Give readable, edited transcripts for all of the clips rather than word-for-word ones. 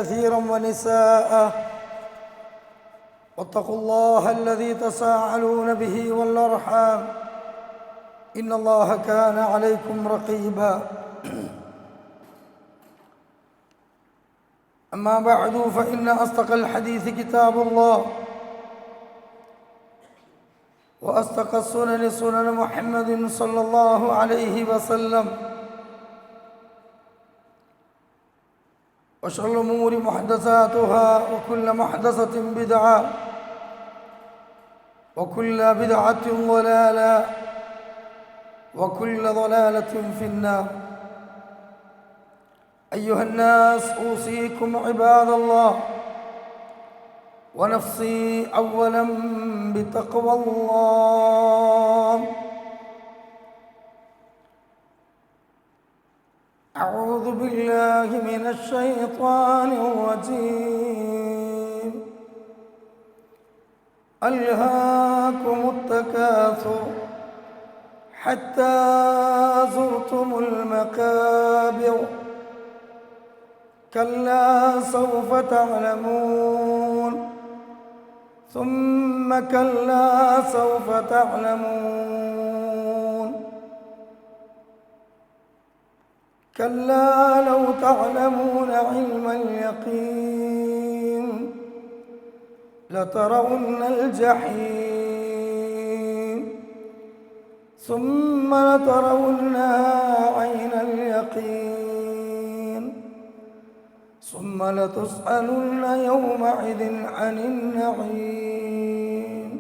كثيرا ونساء واتقوا الله الذي تساءلون به والأرحام إن الله كان عليكم رقيبا أما بعد فإن أصدق الحديث كتاب الله وأصدق السنن سنن محمد صلى الله عليه وسلم وشر الأمور محدثاتها وكل محدثة بدعة وكل بدعة ضلالة وكل ضلالة في النار. أيها الناس أوصيكم عباد الله ونفسي أولا بتقوى الله. أعوذ بالله من الشيطان الرجيم. ألهاكم التكاثر حتى زرتم المقابر كلا سوف تعلمون ثم كلا سوف تعلمون كلا لو تعلمون علم اليقين لترون الجحيم ثم لترونها عين اليقين ثم لتسألن يومئذ عن النعيم.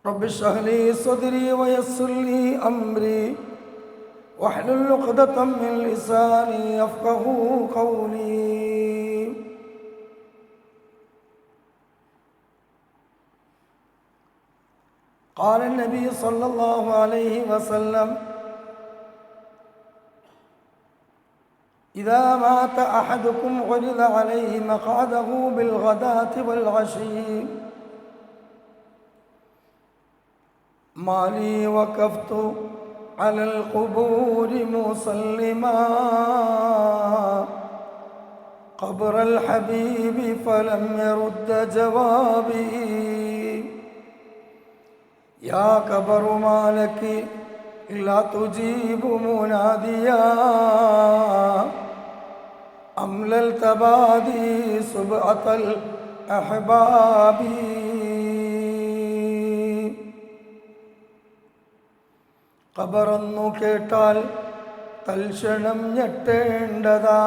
رب اشرح لي صدري ويسر لي أمري واحلل عقدة من لساني يفقهوا قولي. قال النبي صلى الله عليه وسلم: إذا مات أحدكم عرض عليه مقعده بالغداة والعشي ما لي وقفت على القبور مسلما قبر الحبيب فلم يرد جوابي يا قبر ما لك لا تجيب مناديا أمللت بادي سبعة الأحباب. ഖബറെന്നു കേട്ടാൽ തൽക്ഷണം ഞെട്ടേണ്ടതാ,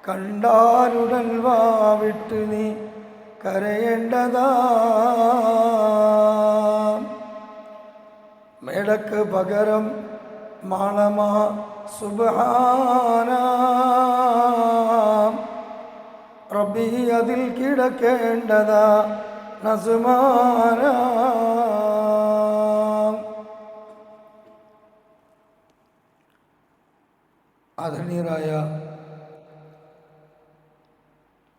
കണ്ടാലുടൻ വാവിട്ട് നീ കരയേണ്ടതാ. മേടക്ക് പകരം മാളമാ സുബ്ഹാന റബ്ബി അതിൽ കിടക്കേണ്ടതാ നസ്മാന. ആദരണീയരായ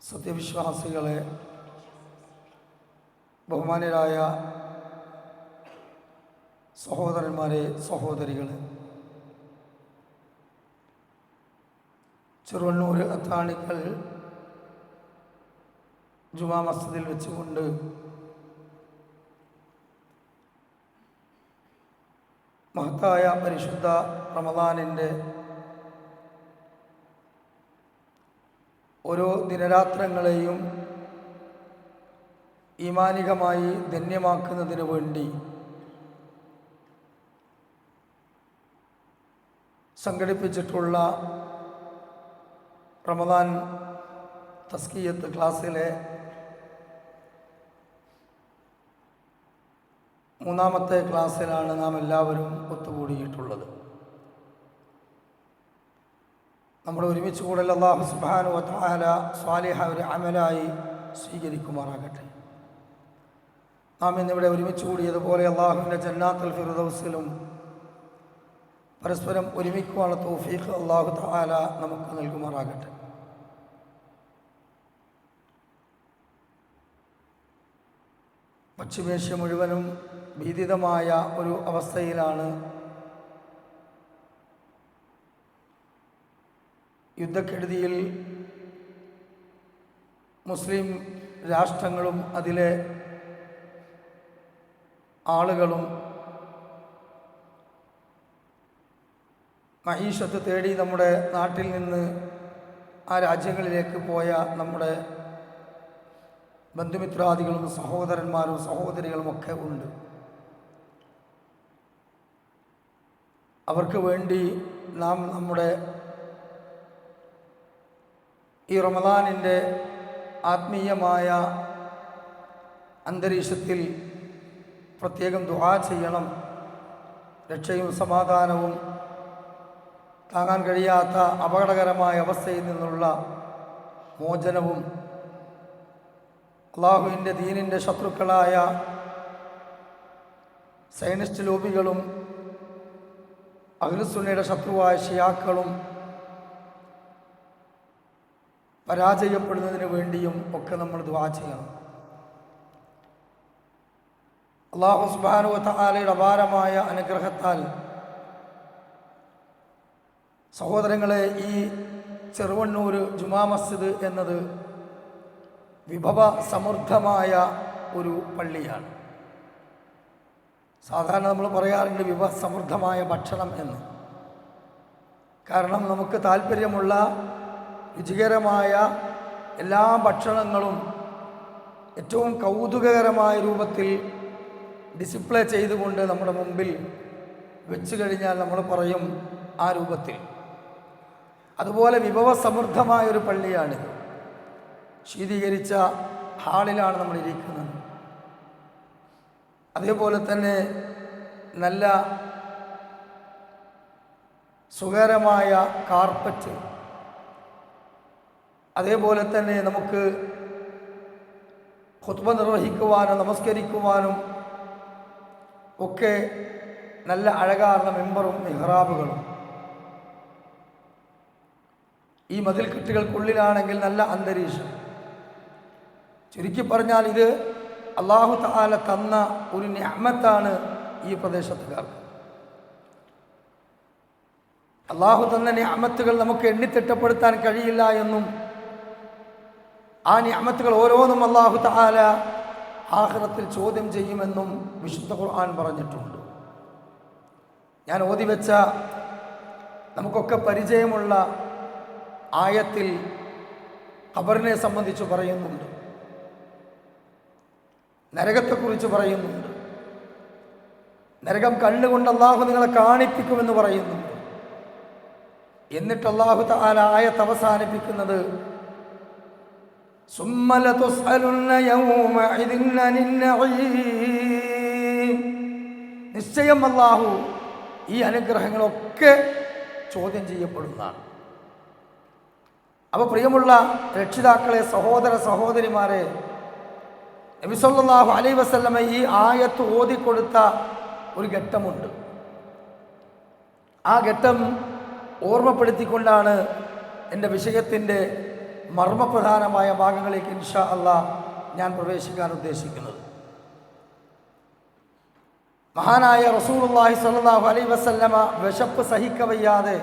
സത്യവിശ്വാസികളെ, ബഹുമാന്യരായ സഹോദരന്മാരെ, സഹോദരികളെ, ചെറുവണ്ണൂർ അത്താണിക്കൽ ജുമാ മസ്ജിദിൽ വെച്ചുകൊണ്ട് മഹത്തായ പരിശുദ്ധ റമദാനിൻ്റെ ഓരോ ദിനരാത്രങ്ങളെയും ഈമാനികമായി ധന്യമാക്കുന്നതിനു വേണ്ടി സംഘടിപ്പിച്ചിട്ടുള്ള റമദാൻ തസ്കിയത്ത് ക്ലാസ്സിലെ മൂന്നാമത്തെ ക്ലാസ്സിലാണ് നാം എല്ലാവരും ഒത്തുകൂടിയിട്ടുള്ളത്. നമ്മുടെ ഒരുമിച്ച് കൂടൽ അല്ലാഹു സുബ്ഹാനഹു വ തആല സ്വാലിഹ ഒരു അമലായി സ്വീകരിക്കുമാറാകട്ടെ. നാം ഇന്നിവിടെ ഒരുമിച്ച് കൂടിയതുപോലെ അള്ളാഹുവിൻ്റെ ജന്നാത്തുൽ ഫിർദൗസിലും പരസ്പരം ഒരുമിക്കുവാനുള്ള തൗഫീഖ് അല്ലാഹു തആല നമുക്ക് നൽകുമാറാകട്ടെ. പശ്ചിമേഷ്യ മുഴുവനും ഭീതിതമായ ഒരു അവസ്ഥയിലാണ് യുദ്ധക്കെടുതിയിൽ മുസ്ലിം രാഷ്ട്രങ്ങളും അതിലെ ആളുകളും മഈഷത്ത് തേടി നമ്മുടെ നാട്ടിൽ നിന്ന് ആ രാജ്യങ്ങളിലേക്ക് പോയ നമ്മുടെ ബന്ധുമിത്രാദികളും സഹോദരന്മാരും സഹോദരികളുമൊക്കെ ഉണ്ട്. അവർക്ക് വേണ്ടി നാം നമ്മുടെ ഈ റമദാനിൻ്റെ ആത്മീയമായ അന്തരീക്ഷത്തിൽ പ്രത്യേകം ദുആ ചെയ്യണം. രക്ഷയും സമാധാനവും താങ്ങാൻ കഴിയാത്ത അപകടകരമായ അവസ്ഥയിൽ നിന്നുള്ള മോചനവും അള്ളാഹുവിൻ്റെ ദീനിൻ്റെ ശത്രുക്കളായ സൈനിസ്റ്റ് ലോബികളും അഹ്ലുസുന്നയുടെ ശത്രുവായ ഷിയാക്കളും പരാജയപ്പെടുന്നതിന് വേണ്ടിയും ഒക്കെ നമ്മൾ ദുആ ചെയ്യണം. അല്ലാഹു സുബ്ഹാനഹു വ തആലയുടെ അപാരമായ അനുഗ്രഹത്താൽ സഹോദരങ്ങളെ, ഈ ചെറുവണ്ണൂർ ജുമാ മസ്ജിദ് എന്നത് വിഭവ സമൃദ്ധമായ ഒരു പള്ളിയാണ്. സാധാരണ നമ്മൾ പറയാറുണ്ട് വിഭവ സമൃദ്ധമായ ഭക്ഷണം എന്ന്. കാരണം നമുക്ക് താല്പര്യമുള്ള രുചികരമായ എല്ലാ ഭക്ഷണങ്ങളും ഏറ്റവും കൗതുകകരമായ രൂപത്തിൽ ഡിസ്പ്ലേ ചെയ്തുകൊണ്ട് നമ്മുടെ മുമ്പിൽ വെച്ച് കഴിഞ്ഞാൽ നമ്മൾ പറയും ആ രൂപത്തിൽ. അതുപോലെ വിഭവ സമൃദ്ധമായൊരു പള്ളിയാണിത്. ശീതീകരിച്ച ഹാളിലാണ് നമ്മൾ ഇരിക്കുന്നത്. അതേപോലെ തന്നെ നല്ല സുഖകരമായ കാർപ്പറ്റ്, അതേപോലെ തന്നെ നമുക്ക് ഖുത്ബ നിർവഹിക്കുവാനും നമസ്കരിക്കുവാനും ഒക്കെ നല്ല അഴകാർന്ന മെമ്പറും മിഹ്റാബുകളും. ഈ മതിൽക്കെട്ടുകൾക്കുള്ളിലാണെങ്കിൽ നല്ല അന്തരീക്ഷം. ചുരുക്കി പറഞ്ഞാൽ ഇത് അല്ലാഹു തആല തന്ന ഒരു നിഅമത്താണ് ഈ പ്രദേശത്തുകാർക്ക്. അല്ലാഹു തന്ന നിഅമത്തുകൾ നമുക്ക് എണ്ണിത്തിട്ടപ്പെടുത്താൻ കഴിയില്ല എന്നും ആ നിഅമത്തുകൾ ഓരോന്നും അല്ലാഹു തആല ആഖിറത്തിൽ ചോദ്യം ചെയ്യുമെന്നും വിശുദ്ധ ഖുർആൻ പറഞ്ഞിട്ടുണ്ട്. ഞാൻ ഓതി വെച്ച നമുക്കൊക്കെ പരിചയമുള്ള ആയത്തിൽ ഖബറിനെ സംബന്ധിച്ച് പറയുന്നുണ്ട്, നരകത്തെക്കുറിച്ച് പറയുന്നുണ്ട്. നരകം കണ്ണുകൊണ്ട് അല്ലാഹു നിങ്ങളെ കാണിപ്പിക്കുമെന്ന് പറയുന്നുണ്ട്. എന്നിട്ട് അല്ലാഹു തആല ആയത്ത് അവസാനിപ്പിക്കുന്നത് സുമ്മ ലതുസ്അലുന്ന യൗമഇദിൻ അനിൻ നഈം. നിശ്ചയം അല്ലാഹു ഈ അനുഗ്രഹങ്ങളൊക്കെ ചോദ്യം ചെയ്യപ്പെടുന്നതാണ്. അപ്പോൾ പ്രിയമുള്ള രക്ഷിതാക്കളെ, സഹോദര സഹോദരിമാരെ, നബി സല്ലല്ലാഹു അലൈഹി വസല്ലമ ഈ ആയത്ത് ഓതിക്കൊടുത്ത ഒരു ഘട്ടമുണ്ട്. ആ ഘട്ടം ഓർമ്മപ്പെടുത്തിക്കൊണ്ടാണ് എൻ്റെ വിഷയത്തിൻ്റെ മർമ്മപ്രധാനമായ ഭാഗങ്ങളിലേക്ക് ഇൻഷാ അല്ലാഹ് ഞാൻ പ്രവേശിക്കാൻ ഉദ്ദേശിക്കുന്നത്. മഹാനായ റസൂലുള്ളാഹി സ്വല്ലല്ലാഹു അലൈഹി വസല്ലമ വിശപ്പ് സഹിക്കവയ്യാതെ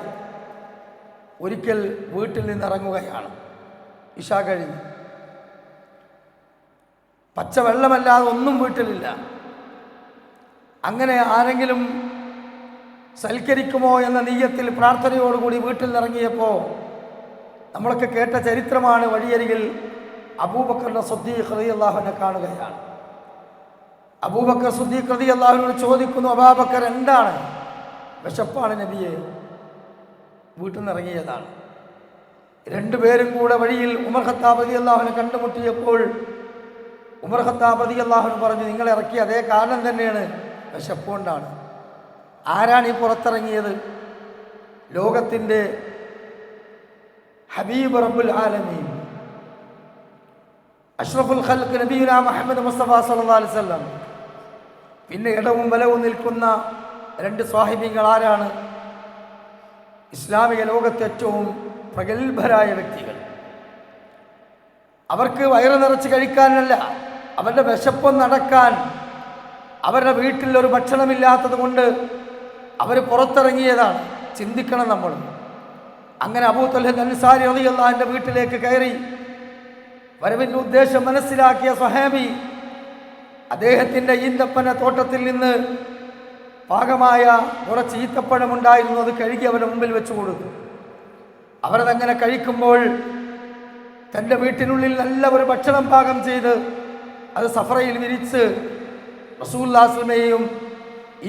ഒരിക്കൽ വീട്ടിൽ നിന്നിറങ്ങുകയാണ്. ഇശാ കഴിഞ്ഞ് പച്ചവെള്ളമല്ലാതെ ഒന്നും വീട്ടിലില്ല. അങ്ങനെ ആരെങ്കിലും സൽക്കരിക്കുമോ എന്ന നീയത്തിൽ പ്രാർത്ഥനയോടുകൂടി വീട്ടിൽ നിന്നിറങ്ങിയപ്പോൾ നമ്മളൊക്കെ കേട്ട ചരിത്രമാണ്. വഴിയരികിൽ അബൂബക്കർ സിദ്ദീഖ് റളിയല്ലാഹു അൻഹു കാണുകയാണ്. അബൂബക്കർ സിദ്ദീഖ് റളിയല്ലാഹു അൻഹു ചോദിക്കുന്നു, അബൂബക്കർ എന്താണ്? വിശപ്പാണ് നബിയെ, വീട്ടിൽ നിന്ന് ഇറങ്ങിയതാണ്. രണ്ടുപേരും കൂടെ വഴിയിൽ ഉമർ ഖത്താബ് റളിയല്ലാഹു അൻഹു കണ്ടുമുട്ടിയപ്പോൾ ഉമർ ഖത്താബ് റളിയല്ലാഹു അൻഹു പറഞ്ഞു, നിങ്ങൾ ഇറക്കിയ അതേ കാരണം തന്നെയാണ്, വിശപ്പുകൊണ്ടാണ്. ആരാണ് ഈ പുറത്തിറങ്ങിയത്? ലോകത്തിൻ്റെ ഹബീബ് റബ്ബുൽ ആലമീൻ അഷ്റഫുൽ ഖൽഖ് നബിയുനാ മുഹമ്മദ് മുസ്തഫ സല്ലല്ലാഹു അലൈഹി വസല്ലം. പിന്നെ ഇടവും വലവും നിൽക്കുന്ന രണ്ട് സ്വാഹിബികൾ ആരാണ്? ഇസ്ലാമിക ലോകത്തെ ഏറ്റവും പ്രഗത്ഭരായ വ്യക്തികൾ. അവർക്ക് വയറ് നിറച്ച് കഴിക്കാനല്ല, അവരുടെ വിശപ്പം നടക്കാൻ. അവരുടെ വീട്ടിൽ ഒരു ഭക്ഷണമില്ലാത്തത് കൊണ്ട് അവർ പുറത്തിറങ്ങിയതാണ്. ചിന്തിക്കണം നമ്മൾ. അങ്ങനെ അബൂ തൽഹ അൻസാരി റളിയല്ലാഹു അൻഹുവിന്റെ വീട്ടിലേക്ക് കയറി. വരവിന്റെ ഉദ്ദേശം മനസ്സിലാക്കിയ സ്വഹാബി അദ്ദേഹത്തിന്റെ ഈന്തപ്പന തോട്ടത്തിൽ നിന്ന് പാകമായ കുറച്ച് ഈത്തപ്പഴമുണ്ടായിരുന്നു. അത് കഴുകി അവരുടെ മുമ്പിൽ വെച്ചു കൊടുത്തു. അവരതങ്ങനെ കഴിക്കുമ്പോൾ തൻ്റെ വീട്ടിനുള്ളിൽ നല്ല ഒരു ഭക്ഷണം പാകം ചെയ്ത് അത് സഫറയിൽ വിരിച്ച് റസൂലുള്ളാഹി സ്വല്ലല്ലാഹു അലൈഹി വസല്ലമയെയും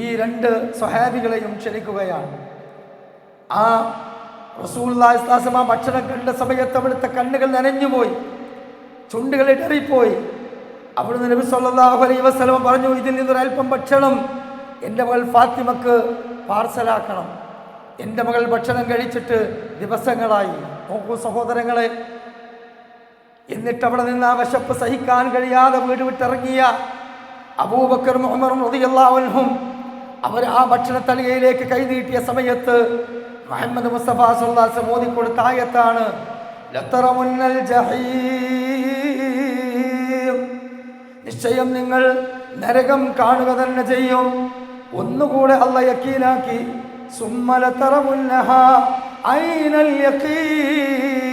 ഈ രണ്ട് സ്വഹാബികളെയും ക്ഷണിക്കുകയാണ്. ആ റസൂലുള്ളാഹി സ്വല്ലല്ലാഹു അലൈഹി വസല്ലം ഭക്ഷണം കണ്ട സമയത്ത് അവിടുത്തെ കണ്ണുകൾ നനഞ്ഞുപോയി, ചുണ്ടുകൾ ഇടറിപ്പോയി. അവിടുന്ന് നബി സല്ലല്ലാഹു അലൈഹി വസല്ലം പറഞ്ഞു, ഇതിൽ നിന്നൊരൽപ്പം ഭക്ഷണം എൻ്റെ മകൾ ഫാത്തിമക്ക് പാർസലാക്കണം. എൻ്റെ മകൾ ഭക്ഷണം കഴിച്ചിട്ട് ദിവസങ്ങളായി. നോക്കൂ സഹോദരങ്ങളെ, എന്നിട്ട് അവിടെ നിന്ന് ആ വിശപ്പ് സഹിക്കാൻ കഴിയാതെ വീട് വിട്ടിറങ്ങിയ അബൂബക്കറും ഉമറും റളിയല്ലാഹു അൻഹും അവർ ആ ഭക്ഷണത്തളികയിലേക്ക് കൈനീട്ടിയ സമയത്ത് മുഹമ്മദ് മുസ്തഫ സല്ലല്ലാഹു അലൈഹി വസല്ലം ഓതിക്കൊടുത്ത ആയത്താണ് ലതറമുന്നൽ ജഹീം, നിശ്ചയം നിങ്ങൾ നരകം കാണുക തന്നെ ചെയ്യും. ഒന്നുകൂടെ അല്ലാഹു യഖീനാക്കി, സുമ്മ ലതറമുന്നഹാ ഐനൽ യഖീൻ,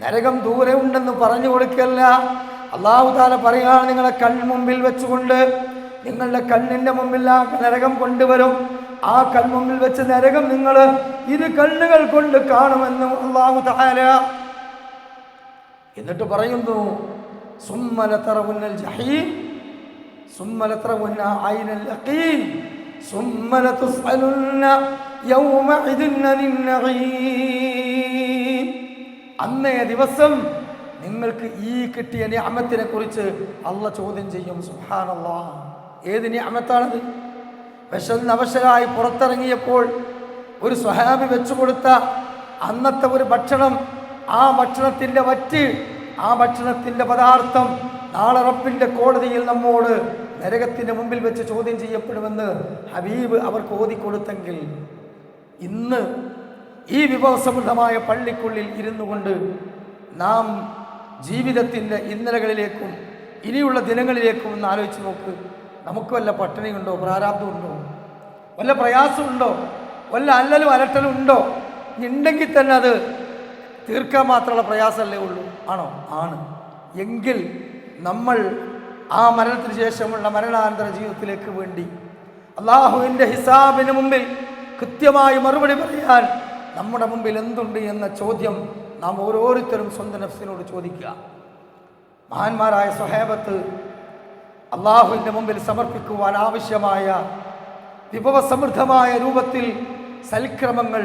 നരകം ദൂരെ ഉണ്ടെന്ന് പറഞ്ഞു കൊടുക്കല്ല. അല്ലാഹു തആല പറയാണ്, നിങ്ങളെ കൺമുമ്പിൽ വെച്ചുകൊണ്ട് നിങ്ങളുടെ കണ്ണിന്റെ മുമ്പിൽ ആ നരകം കൊണ്ടുവരും. ആ കൺമുമ്പിൽ വെച്ച് നരകം നിങ്ങൾ ഇരു കണ്ണുകൾ കൊണ്ട് കാണുമെന്ന് അല്ലാഹു തആല. എന്നിട്ട് പറയുന്നു, സുമ്മ ലതറവുന്നൽ ജഹീം സുമ്മ ലതറവുന്ന ഐനൽ യഖീൻ സുമ്മ ലതുസ്അലുന്ന യൗമഇദിൻ അനിൻ നഈം. അന്നേ ദിവസം നിങ്ങൾക്ക് ഈ കിട്ടിയ നിഅമത്തിനെ കുറിച്ച് അല്ലാഹ് ചോദ്യം ചെയ്യും. സുബ്ഹാനല്ലാഹ്, ഏത് നിഅമത്താണത്? വിശന്നവശരായി പുറത്തിറങ്ങിയപ്പോൾ ഒരു സ്വഹാബി വെച്ചു കൊടുത്ത അന്നത്തെ ഒരു ഭക്ഷണം, ആ ഭക്ഷണത്തിൻ്റെ വറ്റ്, ആ ഭക്ഷണത്തിൻ്റെ പദാർത്ഥം നാളെ റബ്ബിൻ്റെ കോടതിയിൽ നമ്മോട് നരകത്തിൻ്റെ മുമ്പിൽ വെച്ച് ചോദ്യം ചെയ്യപ്പെടുമെന്ന് ഹബീബ് അവർക്ക് ഓതിക്കൊടുത്തെങ്കിൽ, ഇന്ന് ഈ വിഭവസമൃദ്ധമായ പള്ളിക്കുള്ളിൽ ഇരുന്നു കൊണ്ട് നാം ജീവിതത്തിൻ്റെ ഇന്നലകളിലേക്കും ഇനിയുള്ള ദിനങ്ങളിലേക്കും ഒന്ന് ആലോചിച്ച് നോക്ക്. നമുക്ക് വല്ല പട്ടിണിയുണ്ടോ, പ്രാരാബ്ദമുണ്ടോ, വല്ല പ്രയാസമുണ്ടോ, വല്ല അല്ലലും അലട്ടലും ഉണ്ടോ? ഉണ്ടെങ്കിൽ തന്നെ അത് തീർക്കാൻ മാത്രമുള്ള പ്രയാസമല്ലേ ഉള്ളൂ. ആണോ? ആണ്. എങ്കിൽ നമ്മൾ ആ മരണത്തിന് ശേഷമുള്ള മരണാനന്തര ജീവിതത്തിലേക്ക് വേണ്ടി അള്ളാഹുവിൻ്റെ ഹിസാബിന് മുമ്പിൽ കൃത്യമായി മറുപടി പറയാൻ നമ്മുടെ മുമ്പിൽ എന്തുണ്ട് എന്ന ചോദ്യം നാം ഓരോരുത്തരും സ്വന്തം നഫ്സിനോട് ചോദിക്കുക. മഹാന്മാരായ സ്വഹാബത്ത് അള്ളാഹുവിൻ്റെ മുമ്പിൽ സമർപ്പിക്കുവാൻ ആവശ്യമായ വിഭവസമൃദ്ധമായ രൂപത്തിൽ സൽക്രമങ്ങൾ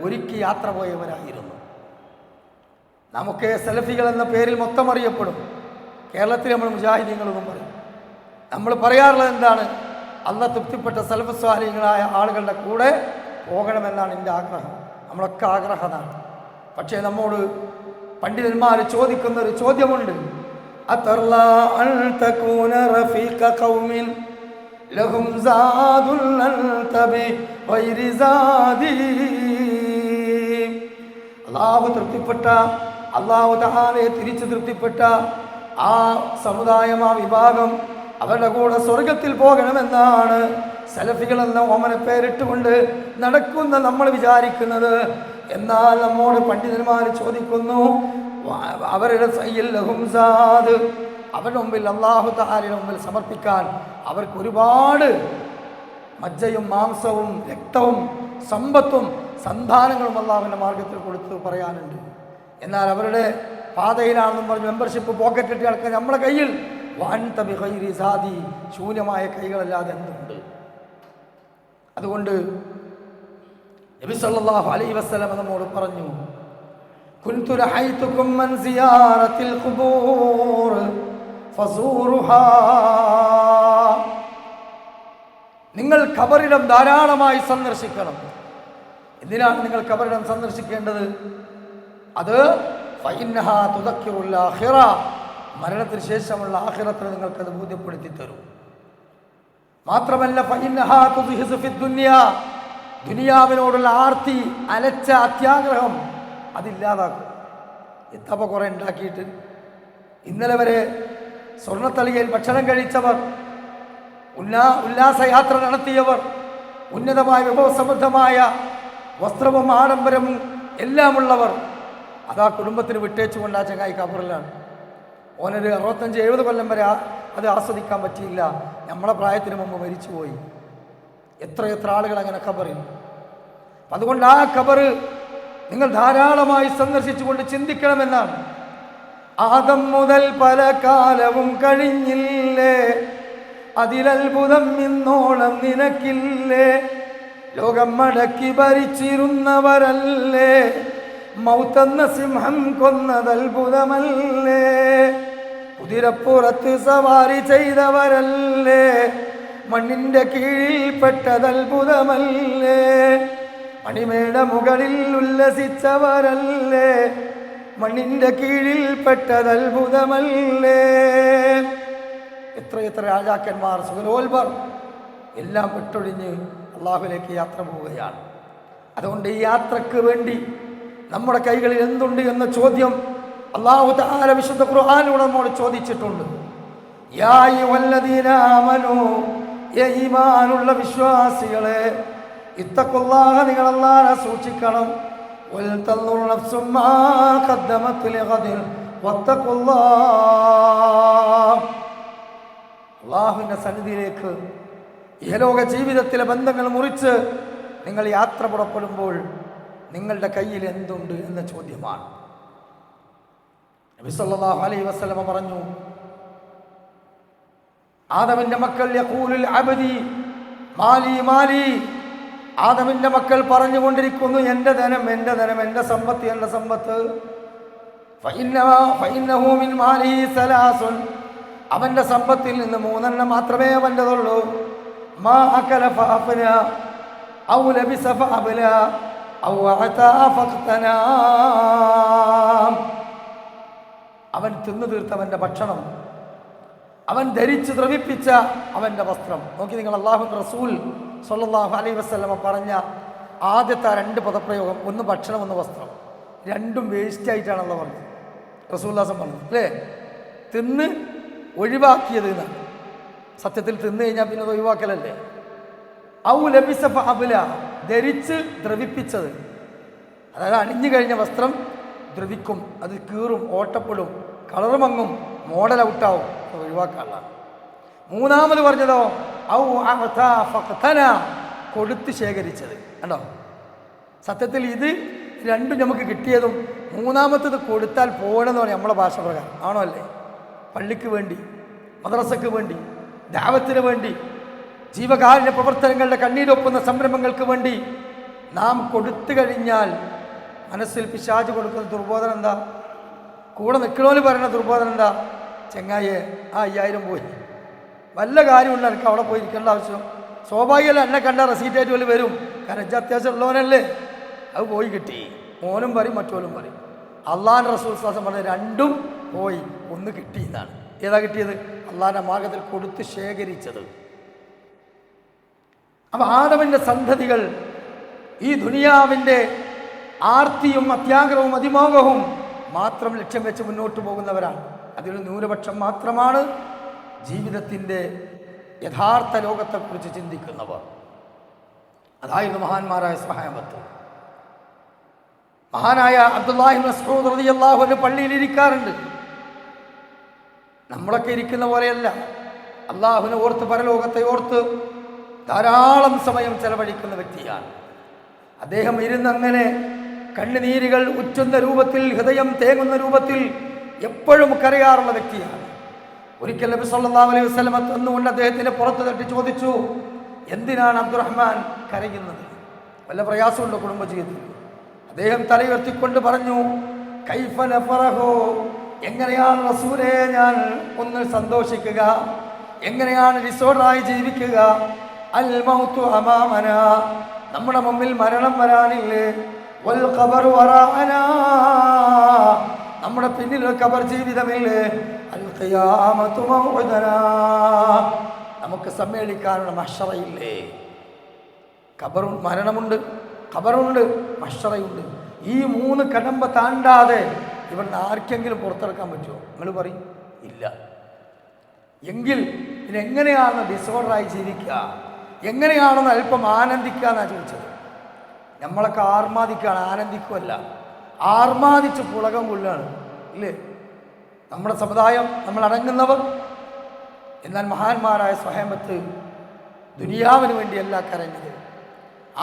ഒരുക്കി യാത്ര പോയവരായിരുന്നു. നമുക്ക് സലഫികൾ എന്ന പേരിൽ മൊത്തം അറിയപ്പെടും. കേരളത്തിൽ നമ്മൾ മുജാഹിദീങ്ങളെന്നും പറയും. നമ്മൾ പറയാറുള്ളത് എന്താണ്? അല്ലാഹ് തൃപ്തിപ്പെട്ട സലഫ് സ്വാലിഹീങ്ങളായ ആളുകളുടെ കൂടെ പോകണമെന്നാണ് എൻ്റെ ആഗ്രഹം. നമ്മളൊക്കെ ആഗ്രഹമാണ്. പക്ഷേ നമ്മോട് പണ്ഡിതന്മാർ ചോദിക്കുന്ന ഒരു ചോദ്യമുണ്ട്. അതർലാ അൻ തകൂന റഫീഖ ഖൗമിൻ ലഹും സാദുൽ അൻതബി ഗൈരി സാദി. അല്ലാഹു തൃപ്തിപ്പെട്ട, അല്ലാഹു തആലയെ തിരിച്ചു തൃപ്തിപ്പെട്ട ആ സമുദായം, ആ വിഭാഗം അവരുടെ കൂടെ സ്വർഗത്തിൽ പോകണമെന്നാണ് സലഫികൾ എന്ന ഓമന പേരിട്ടുകൊണ്ട് നടക്കുന്ന നമ്മൾ വിചാരിക്കുന്നത്. എന്നാൽ നമ്മോട് പണ്ഡിതന്മാർ ചോദിക്കുന്നു, അവരുടെ സയ്യില്ലഹുംസാദ്, അവരുടെ മുമ്പിൽ അല്ലാഹു തആലയുടെ മുമ്പിൽ സമർപ്പിക്കാൻ അവർക്ക് ഒരുപാട് മജ്ജയും മാംസവും രക്തവും സമ്പത്തും സന്താനങ്ങളും അല്ലാഹുവിൻ്റെ മാർഗത്തിൽ കൊടുത്ത് പറയാനുണ്ട്. എന്നാൽ അവരുടെ പാതയിലാണെന്നും പറഞ്ഞ് മെമ്പർഷിപ്പ് പോക്കറ്റിട്ട് കിടക്കാൻ നമ്മുടെ കയ്യിൽ വഅൻത ബിഗൈരി സാദി, ശൂന്യമായ കൈകളല്ലാതെ എന്തുണ്ട്? അതുകൊണ്ട് നബി സല്ലല്ലാഹു അലൈഹി വസല്ലം നമ്മോട് പറഞ്ഞു, കുൻതു നഹൈതുകും മൻ സിയാറത്തിൽ ഖുബൂർ ഫസൂറുഹാ. നിങ്ങൾ ഖബറിടം ധാരാളമായി സന്ദർശിക്കണം. എന്തിനാണ് നിങ്ങൾ ഖബറിടം സന്ദർശിക്കേണ്ടത്? അത് ഫഇന്നഹാ തുദക്കിറുൽ ആഖിറ, മരണത്തിന് ശേഷമുള്ള ആഖിറത്തിനെ നിങ്ങൾക്കത് ബോധ്യപ്പെടുത്തി തരും. മാത്രമല്ല ഫഇന്നഹാ തുദ്ഹിസു ഫിദ്ദുനിയ, ദുനിയാവിനോടുള്ള ആർത്തി, അലച്ച അത്യാഗ്രഹം അതില്ലാതാക്കും. എത്തപ്പോൾ കുറേ ഉണ്ടാക്കിയിട്ട് ഇന്നലെ വരെ സ്വർണ്ണത്തളികയിൽ ഭക്ഷണം കഴിച്ചവർ, ഉല്ലാസയാത്ര നടത്തിയവർ, ഉന്നതമായ വിഭവസമൃദ്ധമായ വസ്ത്രവും ആഡംബരവും എല്ലാമുള്ളവർ അതാ കുടുംബത്തിന് വിട്ടേച്ചുകൊണ്ട് ആ ചങ്ങായി ഖബറിലാണ്. ഓനൊരു 65-70 കൊല്ലം വരെ അത് ആസ്വദിക്കാൻ പറ്റിയില്ല. നമ്മളെ പ്രായത്തിന് മുമ്പ് മരിച്ചുപോയി. എത്ര ആളുകൾ അങ്ങനെ ഖബറിൽ. അതുകൊണ്ട് ആ ഖബർ നിങ്ങൾ ധാരാളമായി സന്ദർശിച്ചുകൊണ്ട് ചിന്തിക്കണമെന്നാണ്. ആദം മുതൽ പല കാലവും കഴിഞ്ഞില്ലേ, അതിലത്ഭുതം ഇന്നോളം നിനക്കില്ലേ, ലോകം മടക്കി ഭരിച്ചിരുന്നവരല്ലേ, മൗത്തെന്ന സിംഹം കൊന്നതത്ഭുതമല്ലേ, കുതിരപ്പുറത്ത് സവാരി ചെയ്തവരല്ലേ, മണ്ണിന്റെ കീഴിൽപ്പെട്ടതത്ഭുതമല്ലേ, മണിമേട മുകളിൽ ഉല്ലസിച്ചവരല്ലേ, മണ്ണിന്റെ കീഴിൽപ്പെട്ടതത്ഭുതമല്ലേ. എത്ര രാജാക്കന്മാർ, സുഖലോൽപർ എല്ലാം വിട്ടൊഴിഞ്ഞ് അള്ളാഹുവിലേക്ക് യാത്ര പോവുകയാണ്. അതുകൊണ്ട് ഈ യാത്രക്ക് വേണ്ടി നമ്മുടെ കൈകളിൽ എന്തുണ്ട് എന്ന ചോദ്യം അല്ലാഹു തആല വിശുദ്ധ ഖുർആനിലൂടെ നമ്മോട് ചോദിച്ചിട്ടുണ്ട്. യാ അയ്യുഹല്ലദീന ആമനൂ, ഈമാനുള്ള വിശ്വാസികളെ, ഇത്തഖുല്ലാഹ, നിങ്ങൾ അല്ലാഹനെ സൂക്ഷിക്കണം. വൽതൻദുർ നഫ്സും മാ ഖദ്ദമത് ലിഗദിൻ വത്തഖുല്ലാഹ്. അല്ലാഹുവിന്റെ സന്നിധിയിലേക്ക് ഇഹലോക ജീവിതത്തിലെ ബന്ധങ്ങൾ മുറിച്ച് നിങ്ങൾ യാത്ര പുറപ്പെടുമ്പോൾ നിങ്ങളുടെ കയ്യിൽ എന്തുണ്ട് എന്ന ചോദ്യമാണ്. നബി സല്ലല്ലാഹു അലൈഹി വസല്ലം പറഞ്ഞു, ആദമിന്റെ മക്കൾ യഖൂലുൽ അബ്ദി മാലി മാലി, ആദമിന്റെ മക്കൾ പറഞ്ഞുകൊണ്ടിരിക്കുന്നു, എൻ്റെ ധനം, എൻ്റെ ധനം, എൻ്റെ സമ്പത്ത്, എൻ്റെ സമ്പത്ത്. ഫഇന്നഹു മിൻ മാലിഹി സലാസുൻ, അവൻ്റെ സമ്പത്തിൽ നിന്ന് 3 മാത്രമേ അവൻ്റെതുള്ളൂ. മാ അകല ഫഅഫ്ന ഔ ലബിസ ഫഅബ്ല ഔ അഅതാ ഫഖ്തനാ, അവൻ തിന്നു തീർത്തവൻ്റെ ഭക്ഷണം, അവൻ ധരിച്ചു ദ്രവിപ്പിച്ച അവൻ്റെ വസ്ത്രം. നോക്കി നിങ്ങൾ, അല്ലാഹുവിൻ്റെ റസൂൽ സ്വല്ലല്ലാഹു അലൈഹി വസല്ലമ പറഞ്ഞ ആദ്യത്തെ 2 പദപ്രയോഗം, ഒന്ന് ഭക്ഷണം, ഒന്ന് വസ്ത്രം, രണ്ടും വേസ്റ്റായിട്ടാണല്ലോ പറഞ്ഞത്. റസൂലുള്ളാഹി പറഞ്ഞു അല്ലേ, തിന്ന് ഒഴിവാക്കിയത് എന്നാണ്. സത്യത്തിൽ തിന്നു കഴിഞ്ഞാൽ പിന്നെ അത് ഒഴിവാക്കലല്ലേ. ഔ ലബിസ ഫഅബ്ല, ധരിച്ച് ദ്രവിപ്പിച്ചത്, അതായത് അണിഞ്ഞു കഴിഞ്ഞ വസ്ത്രം ദ്രവിക്കും, അത് കീറും, ഓട്ടപ്പെടും, കളറ് മങ്ങും, മോഡൽ ഔട്ടാവും, ഒഴിവാക്കാനുള്ള. 3 പറഞ്ഞതോ ഔ അഅതാ ഫഖ്തനാ, കൊടുത്ത് ശേഖരിച്ചത്. കണ്ടോ, സത്യത്തിൽ ഇത് രണ്ടും നമുക്ക് കിട്ടിയതും 3-മത്തേത് കൊടുത്താൽ പോകണമെന്ന് പറയും നമ്മളെ ഭാഷ പ്രകാരം. ആണോ അല്ലേ? പള്ളിക്ക് വേണ്ടി, മദ്രസക്ക് വേണ്ടി, ദഅവത്തിന് വേണ്ടി, ജീവകാരുണ്യ പ്രവർത്തനങ്ങളുടെ കണ്ണീരൊപ്പുന്ന സംരംഭങ്ങൾക്ക് വേണ്ടി നാം കൊടുത്തു കഴിഞ്ഞാൽ മനസ്സിൽ പിശാച് കൊടുക്കുന്ന ദുർബോധനം എന്താ? കൂടെ നിൽക്കണോന്ന് പറയുന്ന ദുർബോധനം എന്താ? ചെങ്ങായെ, ആ 5000 പോയി, വല്ല കാര്യമുണ്ട് എനിക്ക് അവിടെ പോയി ഇരിക്കേണ്ട ആവശ്യം? സ്വാഭാവികമല്ല, എന്നെ കണ്ട റെസീറ്റായിട്ട് വല്ല വരും, കാരണം എനിക്ക് അത്യാവശ്യം ഉള്ളവനല്ലേ. അത് പോയി കിട്ടി, മോനും പറയും മറ്റോലും പറയും. അള്ളാഹിൻ്റെ റസൂൽ സ്വല്ലല്ലാഹു അലൈഹി വസല്ലം പറഞ്ഞ രണ്ടും പോയി, ഒന്ന് കിട്ടി എന്നാണ്. ഏതാ കിട്ടിയത്? അള്ളാഹിൻ്റെ മാർഗത്തിൽ കൊടുത്ത് ശേഖരിച്ചത്. അപ്പം ആദമിൻ്റെ സന്തതികൾ ഈ ദുനിയാവിൻ്റെ ആർത്തിയും അത്യാഗ്രഹവും അതിമോഹവും മാത്രം ലക്ഷ്യം വെച്ച് മുന്നോട്ട് പോകുന്നവരാണ്. അതിലൊരു ന്യൂനപക്ഷം മാത്രമാണ് ജീവിതത്തിൻ്റെ യഥാർത്ഥ ലോകത്തെക്കുറിച്ച് ചിന്തിക്കുന്നവർ. അതായിരുന്നു മഹാന്മാരായ സ്വഹാബത്ത്. മഹാനായ അബ്ദുല്ലാഹി ഇബ്നു മസ്ഊദ് റളിയല്ലാഹു അൻഹു പള്ളിയിൽ ഇരിക്കാറുണ്ട്. നമ്മളൊക്കെ ഇരിക്കുന്ന പോലെയല്ല. അള്ളാഹുവിനെ ഓർത്ത്, പരലോകത്തെ ഓർത്ത് ധാരാളം സമയം ചെലവഴിക്കുന്ന വ്യക്തിയാണ് അദ്ദേഹം. ഇരുന്നങ്ങനെ കണ്ണുനീരുകൾ ഉറ്റുന്ന രൂപത്തിൽ, ഹൃദയം തേങ്ങുന്ന രൂപത്തിൽ എപ്പോഴും കരയാറുള്ള വ്യക്തിയാണ്. ഒരിക്കൽ നബി സല്ലല്ലാഹു അലൈഹി വസല്ലം തന്നുകൊണ്ട് അദ്ദേഹത്തിൻ്റെ പുറത്ത് തട്ടി ചോദിച്ചു, എന്തിനാണ് അബ്ദുറഹ്മാൻ കരയുന്നത്? വല്ല പ്രയാസമുണ്ടോ കുടുംബജീവിതത്തിൽ? അദ്ദേഹം തലയുയർത്തിക്കൊണ്ട് പറഞ്ഞു, കൈഫ നഫറഹു, എങ്ങനെയാണ് റസൂലേ ഞാൻ ഒന്ന് സന്തോഷിക്കുക, എങ്ങനെയാണ് റിസോർട്ടായി ജീവിക്കുക? അൽ മൗതു അമാമന, നമ്മുടെ മുമ്പിൽ മരണം വരാനില്ലേ? വൽ ഖബറു വറാഅനാ, നമ്മുടെ പിന്നിൽ ഖബർ ജീവിതമില്ലേ? അൽ ഖിയാമത്തു മൗഇദനാ, നമുക്ക് സമ്മേളിക്കാനുള്ള മഹ്ശറയില്ലേ? ഖബറും, മരണമുണ്ട്, ഖബറുണ്ട്, മഹ്ശറയുണ്ട്. ഈ 3 കടമ്പ താണ്ടാതെ ഇവിടുന്ന് ആർക്കെങ്കിലും പുറത്തിറക്കാൻ പറ്റുമോ? നിങ്ങൾ പറയും ഇല്ല. എങ്കിൽ ഇതെങ്ങനെയാണ് ഡിസോർഡറായി ജീവിക്കുക, എങ്ങനെയാണെന്ന് അല്പം ആനന്ദിക്കുക എന്നാണ് ചോദിച്ചത്. നമ്മളൊക്കെ ആർമാദിക്കുകയാണ്, ആനന്ദിക്കുമല്ല, ആർമാദിച്ച് പുളകം കൊള്ളുകയാണ് ഇല്ലേ നമ്മുടെ സമുദായം, നമ്മൾ അടങ്ങുന്നവർ. എന്നാൽ മഹാന്മാരായ സ്വഹേബത്ത് ദുനിയാവിന് വേണ്ടിയല്ല കരഞ്ഞത്,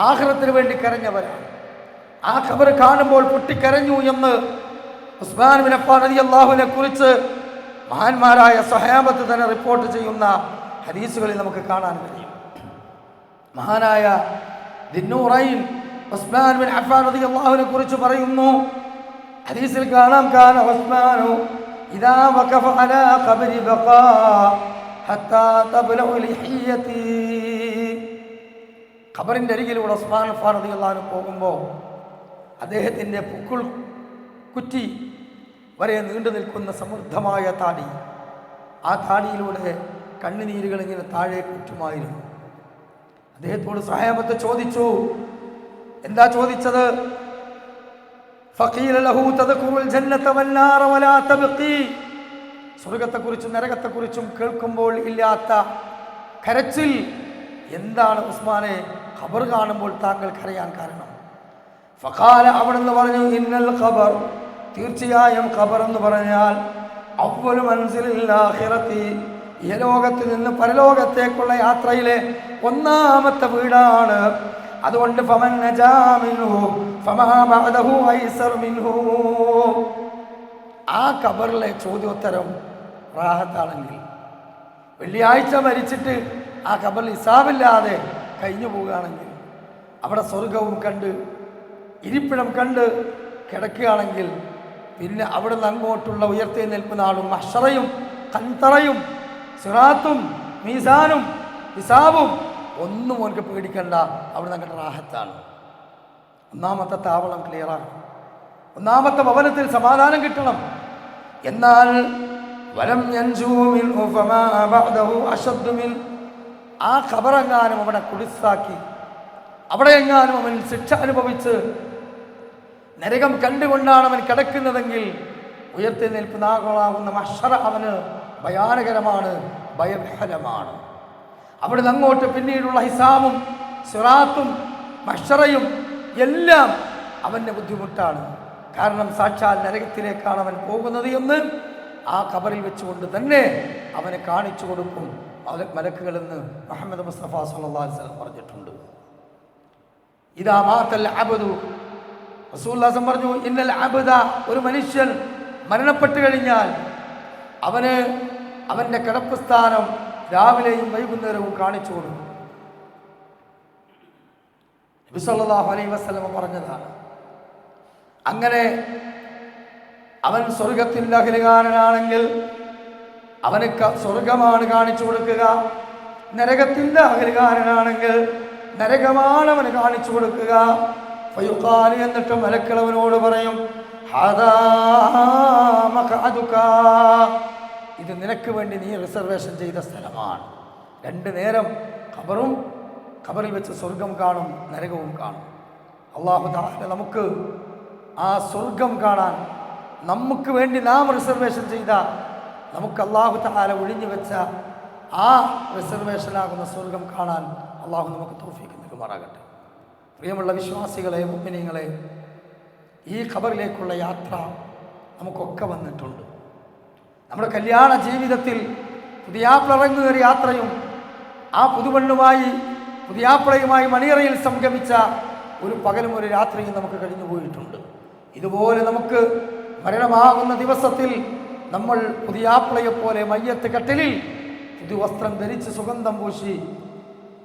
ആഖിറത്തിന് വേണ്ടി കരഞ്ഞവരാണ്. ആ ഖബർ കാണുമ്പോൾ പൊട്ടിക്കരഞ്ഞു എന്ന് ഉസ്മാൻ ബിൻ അഫ്ഫാൻ റളിയല്ലാഹുവിനെ കുറിച്ച് മഹാന്മാരായ സ്വഹാബത്ത് തന്നെ റിപ്പോർട്ട് ചെയ്യുന്ന ഹദീസുകളിൽ നമുക്ക് കാണാൻ കഴിയും. മഹാനായ ദിന്നൂറൈൻ ഉസ്മാൻ ബിൻ അഫ്ഫാൻ റളിയല്ലാഹുവിനെ കുറിച്ച് പറയുന്നു, ഹദീസിൽ കാണാം, കാന ഉസ്മാനു ഇദാ വഖഫ അലാ ഖബ്രി ബഖാ ഹത്താ തബ്ലഉ ലിഹിയതി. ഖബറിന്റെ അരികിലൂടെ ഉസ്മാൻ അഫ്ഫാൻ റളിയല്ലാഹു അൻഹു പോകുമ്പോൾ അദ്ദേഹത്തിൻ്റെ പുക്കിൾ കുറ്റി വരെ നീണ്ടു നിൽക്കുന്ന സമൃദ്ധമായ താടി, ആ താടിയിലൂടെ കണ്ണുനീരുകൾ ഇങ്ങനെ താഴെ കുറ്റുമായിരുന്നു. അദ്ദേഹത്തോട് സ്വഹാബത്ത് ചോദിച്ചു, എന്താ ചോദിച്ചത്? ഫഖീല ലഹു തദ്കുറുൽ ജന്നത വന്നാറ വലാ തബ്ഖി. സ്വർഗത്തെക്കുറിച്ചും നരകത്തെക്കുറിച്ചും കേൾക്കുമ്പോൾ ഇല്ലാത്ത കരച്ചിൽ എന്താണ് ഉസ്മാനെ ഖബർ കാണുമ്പോൾ താങ്കൾ കരയാൻ കാരണം? ഫഖാല, അവിടുന്ന് പറഞ്ഞു, ഇന്നൽ ഖബർ, തീർച്ചയായും ഖബർ എന്ന് പറഞ്ഞാൽ അവ്വലു മൻസിലിൽ ആഖിറത്തി, ഇഹലോകത്തിൽ നിന്ന് പരലോകത്തേക്കുള്ള യാത്രയിലെ ഒന്നാമത്തെ വീടാണ്. അതുകൊണ്ട് ഫമൻ നജാ മിൻഹു ഫമാ ബഅദഹു ഐസർ മിൻഹു. ആ ഖബറിലെ ചോദ്യോത്തരം റാഹത്താണെങ്കിൽ, വെള്ളിയാഴ്ച മരിച്ചിട്ട് ആ ഖബറിൽ ഹിസാബില്ലാതെ കഴിഞ്ഞു പോവുകയാണെങ്കിൽ, അവിടെ സ്വർഗവും കണ്ട് ഇരിപ്പിടം കണ്ട് കിടക്കുകയാണെങ്കിൽ, പിന്നെ അവിടെ നിന്ന് അങ്ങോട്ടുള്ള ഉയർത്തെഴുന്നേൽപ്പ് നാളും മഹ്ശറയും ഖന്തറയും സിറാത്തും മീസാനും ഹിസാബും ഒന്നും ഓർക്ക് പേടിക്കണ്ട, അവിടെ ഞങ്ങളുടെ റാഹത്താണ്. ഒന്നാമത്തെ താവളം ക്ലിയറാണ്, ഒന്നാമത്തെ ഭവനത്തിൽ സമാധാനം കിട്ടണം. എന്നാൽ വലം യൻജൂ മിൻഹു ഫമാ ബഅദഹു അശദ്ദു മിൻ, ആ ഖബറെങ്ങാനും അവനെ കുടിസാക്കി, അവിടെ എങ്ങാനും അവൻ ശിക്ഷ അനുഭവിച്ച് നരകം കണ്ടുകൊണ്ടാണ് അവൻ കിടക്കുന്നതെങ്കിൽ ഉയർത്തെഴുന്നേൽപ്പ് നാളാകുന്ന മഹ്ശറ അവന് ഭയാനകരമാണ്, ഭയഭരമാണ്. അവിടുന്ന് അങ്ങോട്ട് പിന്നീടുള്ള ഹിസാബും സിറാത്തും മഹ്ശറയും എല്ലാം അവൻ്റെ ബുദ്ധിമുട്ടാണ്. കാരണം സാക്ഷാൽ നരകത്തിലേക്കാണ് അവൻ പോകുന്നത് എന്ന് ആ ഖബറിൽ വെച്ചുകൊണ്ട് തന്നെ അവനെ കാണിച്ചു കൊടുക്കും മലക്കുകളെന്ന് മുഹമ്മദ് മുസ്തഫ സല്ലല്ലാഹു അലൈഹി വസല്ലം പറഞ്ഞിട്ടുണ്ട്. ഇദാ മാതൽ അബ്ദു, റസൂലുള്ളാഹി പറഞ്ഞു, ഇന്നൽ അബ്ദ, ഒരു മനുഷ്യൻ മരണപ്പെട്ടു കഴിഞ്ഞാൽ അവന് അവൻ്റെ കിടപ്പ് സ്ഥാനം രാവിലെയും വൈകുന്നേരവും കാണിച്ചു കൊടുക്കും. നബി സല്ലല്ലാഹു അലൈഹി വസല്ലം പറഞ്ഞതാണ്. അങ്ങനെ അവൻ സ്വർഗത്തിൻ്റെ അഖിലകാരനാണെങ്കിൽ അവന് സ്വർഗമാണ് കാണിച്ചു കൊടുക്കുക, നരകത്തിൻ്റെ അഖിലകാരനാണെങ്കിൽ നരകമാണ് അവന് കാണിച്ചു കൊടുക്കുക. ഫയുഖാലി, എന്നിട്ട് മലക്കളവനോട് പറയും, ഹാദാ മഖഅദുക, ഇത് നിനക്ക് വേണ്ടി നീ റിസർവേഷൻ ചെയ്ത സ്ഥലമാണ്. രണ്ടു നേരം ഖബറിൽ വെച്ച് സ്വർഗം കാണും, നരകവും കാണും. അല്ലാഹു തആല നമുക്ക് ആ സ്വർഗം കാണാൻ, നമുക്ക് വേണ്ടി നാം റിസർവേഷൻ ചെയ്ത, നമുക്ക് അല്ലാഹു തആല ഒഴിഞ്ഞു വെച്ച ആ റിസർവേഷനാകുന്ന സ്വർഗം കാണാൻ അല്ലാഹു നമുക്ക് തൗഫീഖ് നൽകുമാറാകട്ടെ. പ്രിയമുള്ള വിശ്വാസികളെ, മുഅ്മിനീങ്ങളെ, ഈ ഖബറിലേക്കുള്ള യാത്ര നമുക്കൊക്കെ വന്നിട്ടുണ്ട്. നമ്മുടെ കല്യാണ ജീവിതത്തിൽ പുതിയാപ്പിളറങ്ങുന്ന ഒരു യാത്രയും ആ പുതുവണ്ണുമായി പുതിയാപ്പിളയുമായി മണിയറയിൽ സംഗമിച്ച ഒരു പകലും ഒരു രാത്രിയും നമുക്ക് കഴിഞ്ഞു പോയിട്ടുണ്ട്. ഇതുപോലെ നമുക്ക് മരണമാകുന്ന ദിവസത്തിൽ നമ്മൾ പുതിയാപ്പിളയെപ്പോലെ മയ്യത്ത് കട്ടിലിൽ പുതുവസ്ത്രം ധരിച്ച് സുഗന്ധം പൂശി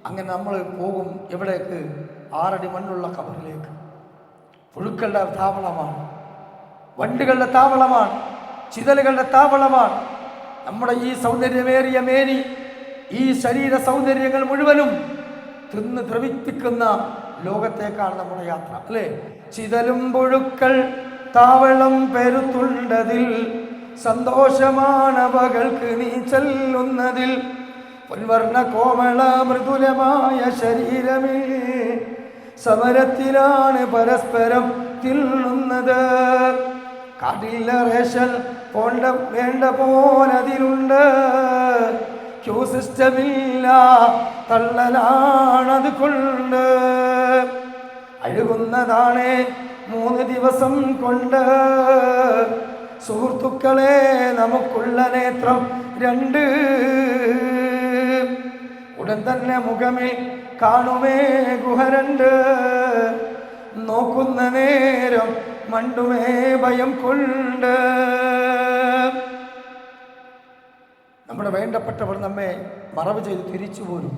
അങ്ങനെ നമ്മൾ പോകും. എവിടേക്ക്? 6 അടി മണ്ണുള്ള ഖബറിലേക്ക്. പുഴുക്കളുടെ താവളമാണ്, വണ്ടുകളുടെ താവളമാണ്, ചിതലുകളുടെ താവളമാണ്. നമ്മുടെ ഈ സൗന്ദര്യമേറിയ മേനി, ഈ ശരീര സൗന്ദര്യങ്ങൾ മുഴുവനും തിന്ന് ദ്രവിപ്പിക്കുന്ന ലോകത്തേക്കാണ് നമ്മുടെ യാത്ര, അല്ലേ? ചിതലും പുഴുക്കൾ താവളം പെരുത്തുണ്ടതിൽ, സന്തോഷമാണവകൾക്ക് നീ ചെല്ലുന്നതിൽ. പൊൻവർണ്ണ കോമള മൃദുലമായ ശരീരമേ, സമരത്തിലാണ് പരസ്പരം തിന്നുന്നത്. കാട്ടില്ല റേഷൻ വേണ്ട പോലതിലുണ്ട്, ക്യൂ സിസ്റ്റമില്ല, തള്ളലാണത് കൊണ്ട്. അഴുകുന്നതാണ് 3 ദിവസം കൊണ്ട്. സുഹൃത്തുക്കളെ, നമുക്കുള്ള നേത്രം 2. ഉടൻ തന്നെ മുഖമിൽ കാണുമേ ഗുഹ 2. നോക്കുന്ന നേരം മണ്ടുമേ ഭയം കൊണ്ട്. നമ്മുടെ വേണ്ടപ്പെട്ടവർ നമ്മെ മറവ് ചെയ്ത് തിരിച്ചു പോരും.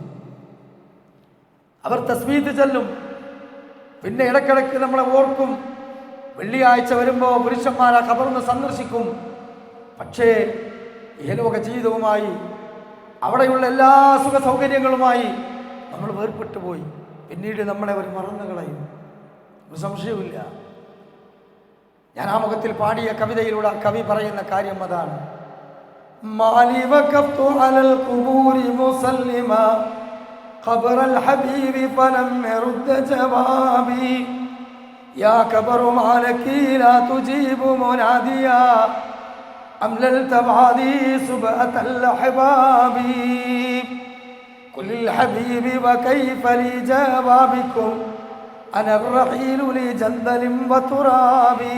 അവർ തസ്ബീഹ് ചൊല്ലും, പിന്നെ ഇടക്കിടയ്ക്ക് നമ്മളെ ഓർക്കും. വെള്ളിയാഴ്ച വരുമ്പോൾ പുരുഷന്മാരെ ഖബറിന്ന് സന്ദർശിക്കും. പക്ഷേ ഇഹലോക ജീവിതവുമായി അവിടെയുള്ള എല്ലാ സുഖ സൗകര്യങ്ങളുമായി നമ്മൾ വേർപെട്ടു പോയി. പിന്നീട് നമ്മളെ അവർ മറന്നു കളയും, ഒരു സംശയവുമില്ല. ഞാൻ ആ മുഖത്തിൽ പാടിയ കവിതയിലൂടെ കവി പറയുന്ന കാര്യം അതാണ്. മാലി വഖഫ്തു അലൽ ഖുബൂരി മുസല്ലിമ ഖബറൽ ഹബീബി ഫലം യറുദ്ദ ജവാബി യാ ഖബറു മാലകി ലാ തുജീബു മുനാദിയാ അംലൽത ബാദി സുബഅതൽ അഹ്ബാബി ഖുലിൽ ഹബീബി വകൈഫ ലി ജവാബികും അന റഹീലു ലി ജന്ദലിൻ വതുറാബി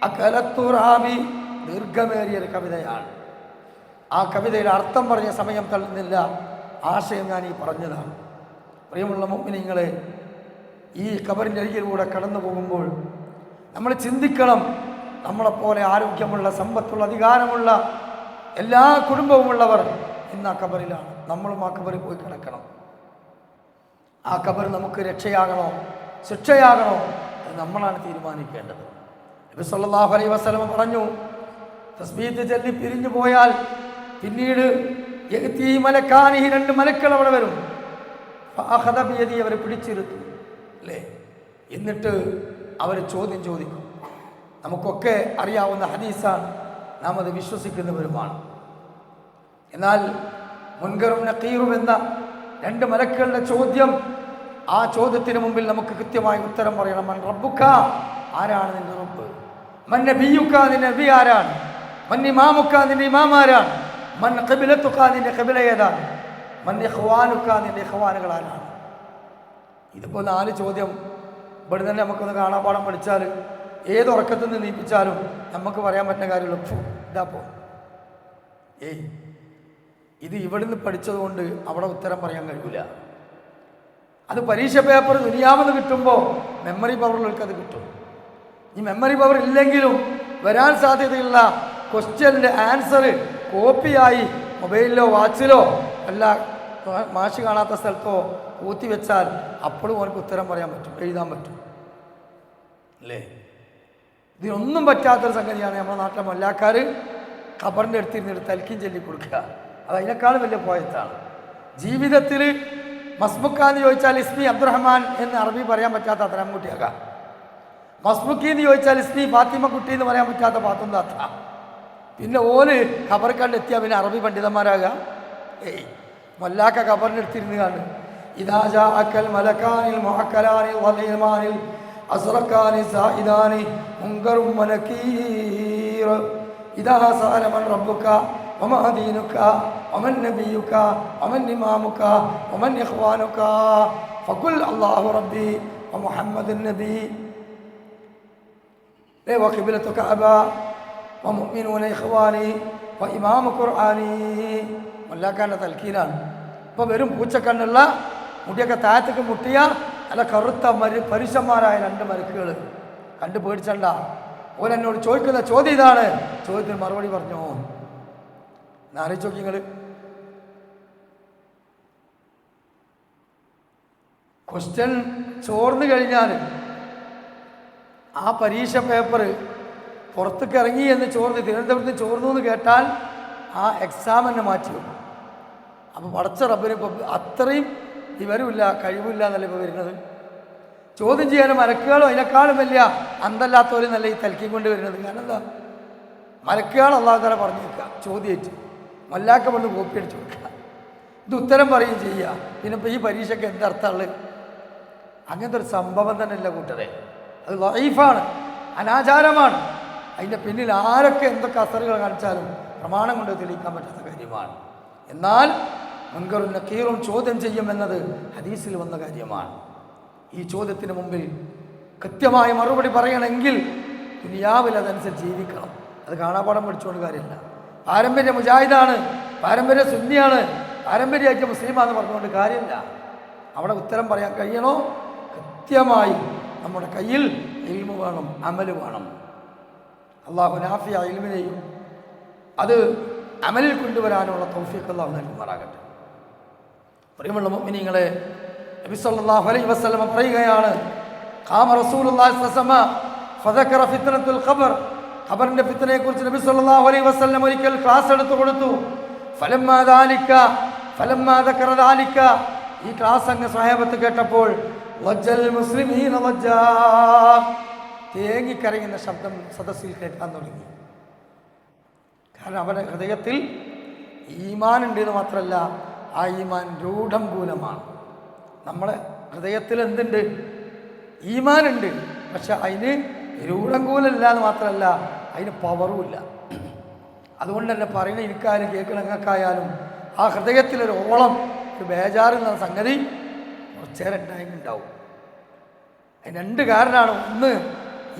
അകലത് തുറാബി. ദീർഘമേറിയ ഒരു കവിതയാണ്. ആ കവിതയുടെ അർത്ഥം പറഞ്ഞ സമയം തള്ളുന്നില്ല, ആശയം ഞാൻ ഈ പറഞ്ഞതാണ്. പ്രിയമുള്ള മുഅ്മിനീങ്ങളെ, ഈ ഖബറിൻ്റെ അരികിലൂടെ കടന്നു പോകുമ്പോൾ നമ്മൾ ചിന്തിക്കണം, നമ്മളെപ്പോലെ ആരോഗ്യമുള്ള, സമ്പത്തുള്ള, അധികാരമുള്ള എല്ലാ കുടുംബവുമുള്ളവർ ഇന്ന് ആ ഖബറിലാണ്. നമ്മളും ആ ഖബറിൽ പോയി കിടക്കണം. ആ ഖബർ നമുക്ക് രക്ഷയാകണോ ശിക്ഷയാകണോ എന്ന് നമ്മളാണ് തീരുമാനിക്കേണ്ടത്. നബി സല്ലല്ലാഹു അലൈഹി വസല്ലം പറഞ്ഞു, തസ്ബീഹ് ചൊല്ലി പിരിഞ്ഞു പോയാൽ പിന്നീട് മലക്കാനി 2 മലക്കൾ അവിടെ വരും. അവരെ പിടിച്ചിരുത്തും, അല്ലേ? എന്നിട്ട് അവർ ചോദ്യം ചോദിക്കും. നമുക്കൊക്കെ അറിയാവുന്ന ഹദീസാണ്, നാം അത് വിശ്വസിക്കുന്നവരുമാണ്. എന്നാൽ മുൻകറും നഖീറും എന്ന 2 മലക്കളുടെ ചോദ്യം, ആ ചോദ്യത്തിന് മുമ്പിൽ നമുക്ക് കൃത്യമായി ഉത്തരം പറയണം. മൻ റബ്ബുക, ആരാണ് നിന്റെ റബ്ബ്? മൻ നബിയുക, നിന്റെ നബി ആരാണ്? മൻ ഇമാമുക, നിന്റെ ഇമാം ആരാണ്? മൻ ഖിബ്ലതുക, നിന്റെ ഖിബ്ല ഏതാണ്? മൻ ഇഖ്വാനുക, നിന്റെ ഇഖ്വാനുകൾ ആരാണ്? ഇതിപ്പോൾ 4 ചോദ്യം ഇവിടെ തന്നെ നമുക്കൊന്ന് കാണാപ്പാടം പഠിച്ചാൽ ഏത് ഉറക്കത്തിൽ നിന്ന് നീപ്പിച്ചാലും നമുക്ക് പറയാൻ പറ്റുന്ന കാര്യമുള്ളൂ, ഇതാപ്പോ ഇത് ഇവിടുന്ന് പഠിച്ചതുകൊണ്ട് അവിടെ ഉത്തരം പറയാൻ കഴിയില്ല. അത് പരീക്ഷ പേപ്പർ ദുനിയാവെന്ന് കിട്ടുമ്പോൾ മെമ്മറി പവറിലേക്ക് അത് കിട്ടും. ഈ മെമ്മറി പവർ ഇല്ലെങ്കിലും വരാൻ സാധ്യതയുള്ള ക്വസ്റ്റ്യൻ്റെ ആൻസർ കോപ്പിയായി മൊബൈലിലോ വാച്ചിലോ അല്ല മാഷ് കാണാത്ത സ്ഥലത്തോ കൂത്തി വെച്ചാൽ അപ്പോഴും അവർക്ക് ഉത്തരം പറയാൻ പറ്റും, എഴുതാൻ പറ്റും, അല്ലേ? ഇതിനൊന്നും പറ്റാത്തൊരു സംഗതിയാണ് നമ്മുടെ നാട്ടിലെ മൊല്ലാക്കാർ ഖബറിൻ്റെ അടുത്തിരുന്നിട്ട് തൽക്കീം ചൊല്ലി കൊടുക്കുക. അത് അതിനേക്കാളും വലിയ പോയത്താണ്. ജീവിതത്തിൽ മസ്മുക്കാന്ന് ചോദിച്ചാൽ ഇസ്മി അബ്ദുറഹ്മാൻ എന്ന് അറബി പറയാൻ പറ്റാത്ത അത്തരംകുട്ടിയാകാം. മസ്മുക്കി എന്ന് ചോദിച്ചാൽ ഇസ്മി ഫാത്തിമ കുട്ടി എന്ന് പറയാൻ പറ്റാത്ത പാത്തുന്താത്ത. പിന്നെ ഓല് ഖബർ കണ്ടെത്തിയാൽ പിന്നെ അറബി പണ്ഡിതന്മാരാകാം. മൊല്ലാക്ക ഖബറിൻ്റെ അടുത്തിരുന്ന് കണ്ട് ഇദാ ജാഅക്കൽ മലക്കാനിൽ മുഅക്കലാനിൽ വലീമാനിൽ അസ്റക്കാനി സായിദാനി മുൻകറും വനകീർ ഇദാ സഅല മൻ റബ്ബുക വമാ ദീനുക വമൻ നബിയുക വമൻ ഇമാമുക വമൻ ഇഖ്വാനുക ഫഖുൽ അല്ലാഹു റബ്ബി വമുഹമ്മദുൻ നബി വഖിബ്ലതുക അബാ വമുഅ്മിനൂന ഇഖ്വാനി വഇമാമു ഖുർആനി. മൊല്ലാക്കാൻ്റെ തൽക്കീനാണ്. ഇപ്പോൾ വെറും പൂച്ചക്കണ്ണുള്ള മുടിയൊക്കെ താഴത്തേക്ക് മുട്ടിയ നല്ല കറുത്ത പരുഷന്മാരായ 2 മരുക്കുകൾ കണ്ടു പേടിച്ചണ്ട. ഓരെന്നോട് ചോദിക്കുന്ന ചോദ്യം ഇതാണ്. ചോദ്യത്തിന് മറുപടി പറഞ്ഞോ എന്നാലോചിച്ച് നോക്കി നിങ്ങൾ. ക്വസ്റ്റ്യൻ ചോർന്നു കഴിഞ്ഞാൽ ആ പരീക്ഷ പേപ്പർ പുറത്തേക്ക് ഇറങ്ങി എന്ന് തിരുവനന്തപുരത്ത് ചോർന്നു എന്ന് കേട്ടാൽ ആ എക്സാം തന്നെ മാറ്റി വെക്കും. അപ്പോൾ പടച്ച റബ്ബിന് ഇപ്പോൾ അത്രയും വിവരമില്ല, കഴിവില്ല എന്നല്ല ഇപ്പോൾ വരുന്നത്. ചോദ്യം ചെയ്യാനും മലക്കുകളോ അതിനേക്കാളും വലിയ അന്തല്ലാത്തവരും നല്ല ഈ തൽക്കീം കൊണ്ട് വരുന്നത്. കാരണം എന്താ, മലക്കുകൾ അള്ളാഹു തആല പറഞ്ഞു വെക്കുക, ചോദ്യമായിട്ട് മല്ലാക്ക കൊണ്ട് കോപ്പി അടിച്ച് വെക്കുക, ഇത് ഉത്തരം പറയുകയും ചെയ്യുക. പിന്നെ ഇപ്പോൾ ഈ പരീക്ഷയ്ക്ക് എന്തർത്ഥമുള്ളത്? അങ്ങനത്തെ ഒരു സംഭവം തന്നെ ഇല്ല കൂട്ടരെ. അത് ലൈഫാണ്, അനാചാരമാണ്. അതിൻ്റെ പിന്നിൽ ആരൊക്കെ എന്തൊക്കെ അസറുകൾ കാണിച്ചാലും പ്രമാണം കൊണ്ട് തെളിയിക്കാൻ പറ്റാത്ത കാര്യമാണ്. എന്നാൽ മുൻകറും നക്കീറും ചോദ്യം ചെയ്യുമെന്നത് ഹദീസിൽ വന്ന കാര്യമാണ്. ഈ ചോദ്യത്തിന് മുമ്പിൽ കൃത്യമായ മറുപടി പറയണമെങ്കിൽ ദുനിയാവിൽ അതനുസരിച്ച് ജീവിക്കണം. അത് കാണാപാഠം പഠിച്ചുകൊണ്ട് കാര്യമില്ല. പാരമ്പര്യ മുജാഹിദാണ്, പാരമ്പര്യ സുന്നിയാണ്, പാരമ്പര്യമായിട്ട് മുസ്ലിമാണെന്ന് പറഞ്ഞുകൊണ്ട് കാര്യമില്ല. അവിടെ ഉത്തരം പറയാൻ കഴിയണോ? കൃത്യമായി നമ്മുടെ കയ്യിൽ ഇൽമു വേണം, അമല് വേണം. അള്ളാഹു നാഫിയ ഇൽമിനെയും അത് അമലിൽ കൊണ്ടുവരാനുള്ള തൗഫീഖ് അള്ളാഹു നൽകുമാറാകട്ടെ. പ്രിയമുള്ള മുഅ്മിനീങ്ങളെ, നബി സല്ലല്ലാഹു അലൈഹി വസല്ലം പറയുകയാണ്, ഖാമ റസൂലുള്ളാഹി സ്വല്ലല്ലാഹു അലൈഹി വസല്ലം ഫദക്കറ ഫിത്നത്തുൽ ഖബർ. ഖബറിന്റെ ഫിത്നയെ കുറിച്ച് നബി സല്ലല്ലാഹു അലൈഹി വസല്ലം ഒരിക്കൽ ക്ലാസ് എടുത്തു കൊടുത്തു. ഫലമ്മാ ദക്കറ ദാലിക, ഈ ക്ലാസ് അങ്ങ് സ്വഹാബത്ത് കേട്ടപ്പോൾ വജ്ജൽ മുസ്ലിമീന വജ്ജാ, തേങ്ങിക്കരയുന്ന ശബ്ദം സദസ്സിൽ കേൾക്കാൻ തുടങ്ങി. കാരണം അവരുടെ ഹൃദയത്തിൽ ഈമാൻ ഉണ്ട് എന്ന് മാത്രമല്ല, ആ ഈമാൻ രൂഢമൂലമാണ്. നമ്മുടെ ഹൃദയത്തിൽ എന്തുണ്ട്? ഈമാനുണ്ട്. പക്ഷെ അതിന് രൂഢമൂലമില്ല എന്ന് മാത്രമല്ല, അതിന് പവറുമില്ല. അതുകൊണ്ട് തന്നെ പറയുന്ന എനിക്കായാലും കേൾക്കണ നിങ്ങൾക്കായാലും ആ ഹൃദയത്തിലൊരു ഓളം, ഒരു ബേജാറുന്ന സംഗതി കുറച്ചേരം ഉണ്ടാവും. അതിന് രണ്ട് കാരണമാണ്. ഒന്ന്,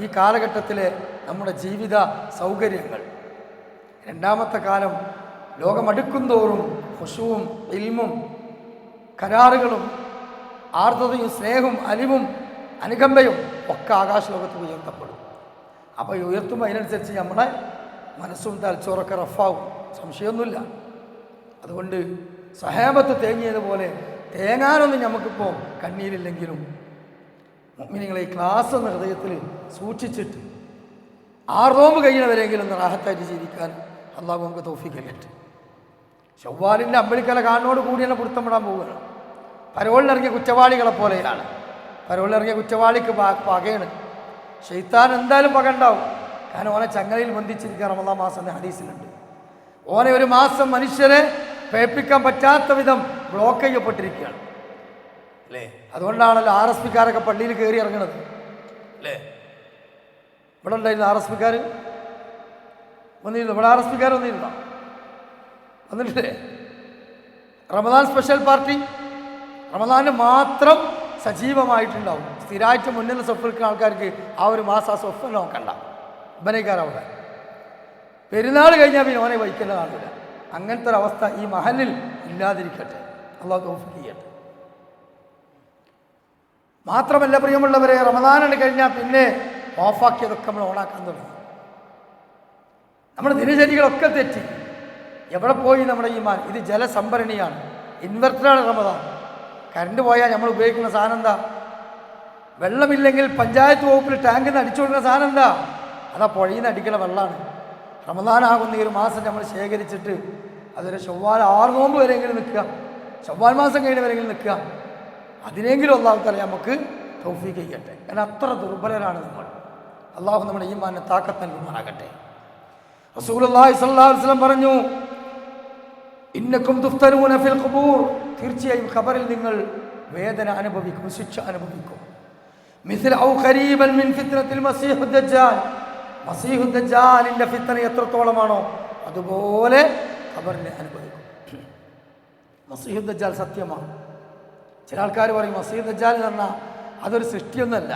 ഈ കാലഘട്ടത്തിലെ നമ്മുടെ ജീവിത സൗകര്യങ്ങൾ. രണ്ടാമത്തെ കാലം, ലോകമടുക്കും തോറും ഖുശൂവും ഇൽമും കരാറുകളും ആർദ്രതയും സ്നേഹവും അലിവും അനുകമ്പയും ഒക്കെ ആകാശലോകത്ത് ഉയർത്തപ്പെടും. അപ്പോൾ ഉയർത്തുമ്പോൾ അതിനനുസരിച്ച് നമ്മുടെ മനസ്സും തലച്ചോറൊക്കെ റഫാവും, സംശയമൊന്നുമില്ല. അതുകൊണ്ട് സ്വഹാബത്ത് തേങ്ങിയതുപോലെ തേങ്ങാനൊന്നും നമുക്കിപ്പോൾ കണ്ണീരില്ലെങ്കിലും മുഅ്മിനീങ്ങളെ ഈ ക്ലാസ് എന്ന ഹൃദയത്തിൽ സൂക്ഷിച്ചിട്ട് 6 നോമ്പ് കഴിയണവരെങ്കിലും ഒന്ന് റാഹത്തായിട്ട് ജീവിക്കാൻ അള്ളാഹു നമുക്ക് തൗഫീഖ് നൽകട്ടെ. ശവ്വാലിൻ്റെ അമ്പലിക്കല കാണോട് കൂടി തന്നെ പിടുത്തം വിടാൻ പോവുകയാണ്. പരോളിലിറങ്ങിയ കുറ്റവാളികളെ പോലെയാണ്. പരോളിലിറങ്ങിയ കുറ്റവാളിക്ക് പകയാണ്. ശൈത്താൻ എന്തായാലും പക ഉണ്ടാവും. കാരണം ഓനെ ചങ്ങലയിൽ ബന്ധിച്ചിരിക്കുക റമദാൻ മാസം ഹദീസിലുണ്ട്. ഓനെ ഒരു മാസം മനുഷ്യരെ പേപ്പിക്കാൻ പറ്റാത്ത വിധം ബ്ലോക്ക് ചെയ്യപ്പെട്ടിരിക്കുകയാണ് അല്ലേ. അതുകൊണ്ടാണല്ലോ RSPക്കാരൊക്കെ പള്ളിയിൽ കയറി ഇറങ്ങുന്നത് അല്ലേ. ഇവിടെ ഉണ്ടായിരുന്നു RSPക്കാർ വന്നിരുന്നു. ഇവിടെ RSPക്കാർ വന്നിരുന്നോ? വന്നിട്ടില്ലേ? റമദാൻ സ്പെഷ്യൽ പാർട്ടി റമദാന് മാത്രം സജീവമായിട്ടുണ്ടാവും. സ്ഥിരമായിട്ട് മുന്നിൽ സൊഫിൽക്കുന്ന ആൾക്കാർക്ക് ആ ഒരു മാസം ആ സൊഫൽ നോക്കണ്ട. ബനേക്കാരവിടെ പെരുന്നാൾ കഴിഞ്ഞാൽ പിന്നെ ഓനെ വഹിക്കേണ്ട കാണില്ല. അങ്ങനത്തെ ഒരു അവസ്ഥ ഈ മഹലിൽ ഇല്ലാതിരിക്കട്ടെ. അള്ളാഹു തൗഫീഖ് ചെയ്യട്ടെ. മാത്രമല്ല പ്രിയമുള്ളവരെ, റമദാനാണ് കഴിഞ്ഞാൽ പിന്നെ ഓഫാക്കിയതൊക്കെ നമ്മൾ ഓണാക്കാൻ തുടങ്ങി. നമ്മുടെ ദിനചര്യകളൊക്കെ തെറ്റി. എവിടെ പോയി നമ്മുടെ ഈമാൻ? ഇത് ജലസംഭരണിയാണ്, ഇൻവെർട്ടറാണ് റമദാൻ. കറണ്ട് പോയാൽ നമ്മൾ ഉപയോഗിക്കുന്ന സാധനം എന്താ? വെള്ളമില്ലെങ്കിൽ പഞ്ചായത്ത് വകുപ്പിൽ ടാങ്കിൽ നിന്ന് അടിച്ചു കൊടുക്കുന്ന സാധനം എന്താ? അതാ പുഴയിൽ നിന്ന് അടിക്കുന്ന വെള്ളമാണ്. റമദാനാകുന്ന ഈ ഒരു മാസം നമ്മൾ ശേഖരിച്ചിട്ട് അതൊരു ശവ്വാൽ 6 നോമ്പ് വരെയെങ്കിലും നിൽക്കുക, ശവ്വാൽ മാസം കഴിഞ്ഞവരെങ്കിലും നിൽക്കുക. അതിനെങ്കിലും അള്ളാഹു തആല നമുക്ക് തൗഫീഖ് ചെയ്യട്ടെ. കാരണം അത്ര ദുർബലരാണ് നമ്മൾ. അള്ളാഹു നമ്മുടെ ഈമാനെ താക്കത്ത് നൽകുമാറാകട്ടെ. റസൂലുള്ളാഹി സ്വല്ലല്ലാഹു അലൈഹി വസല്ലം പറഞ്ഞു, ഇന്നക്കും തുഫ്തനൂന ഫിൽ ഖുബൂർ, തീർച്ചയായും ഖബറിൽ നിങ്ങൾ വേദന അനുഭവിക്കും, ശിക്ഷ അനുഭവിക്കും. മിസ്ല ഔ ഖരീബൻ മിൻ ഫിത്നത്തിൽ മസീഹു ദജ്ജാൽ, മസീഹു ദജ്ജാലിൻ്റെ ഫിത്ന എത്രത്തോളമാണോ അതുപോലെ ഖബറിനെ അനുഭവിക്കും. മസീഹു ദജ്ജാൽ സത്യമാണ്. ചില ആൾക്കാർ പറയും മസീഹു ദജ്ജാൽ എന്ന് പറഞ്ഞാൽ അതൊരു സൃഷ്ടിയൊന്നുമല്ല,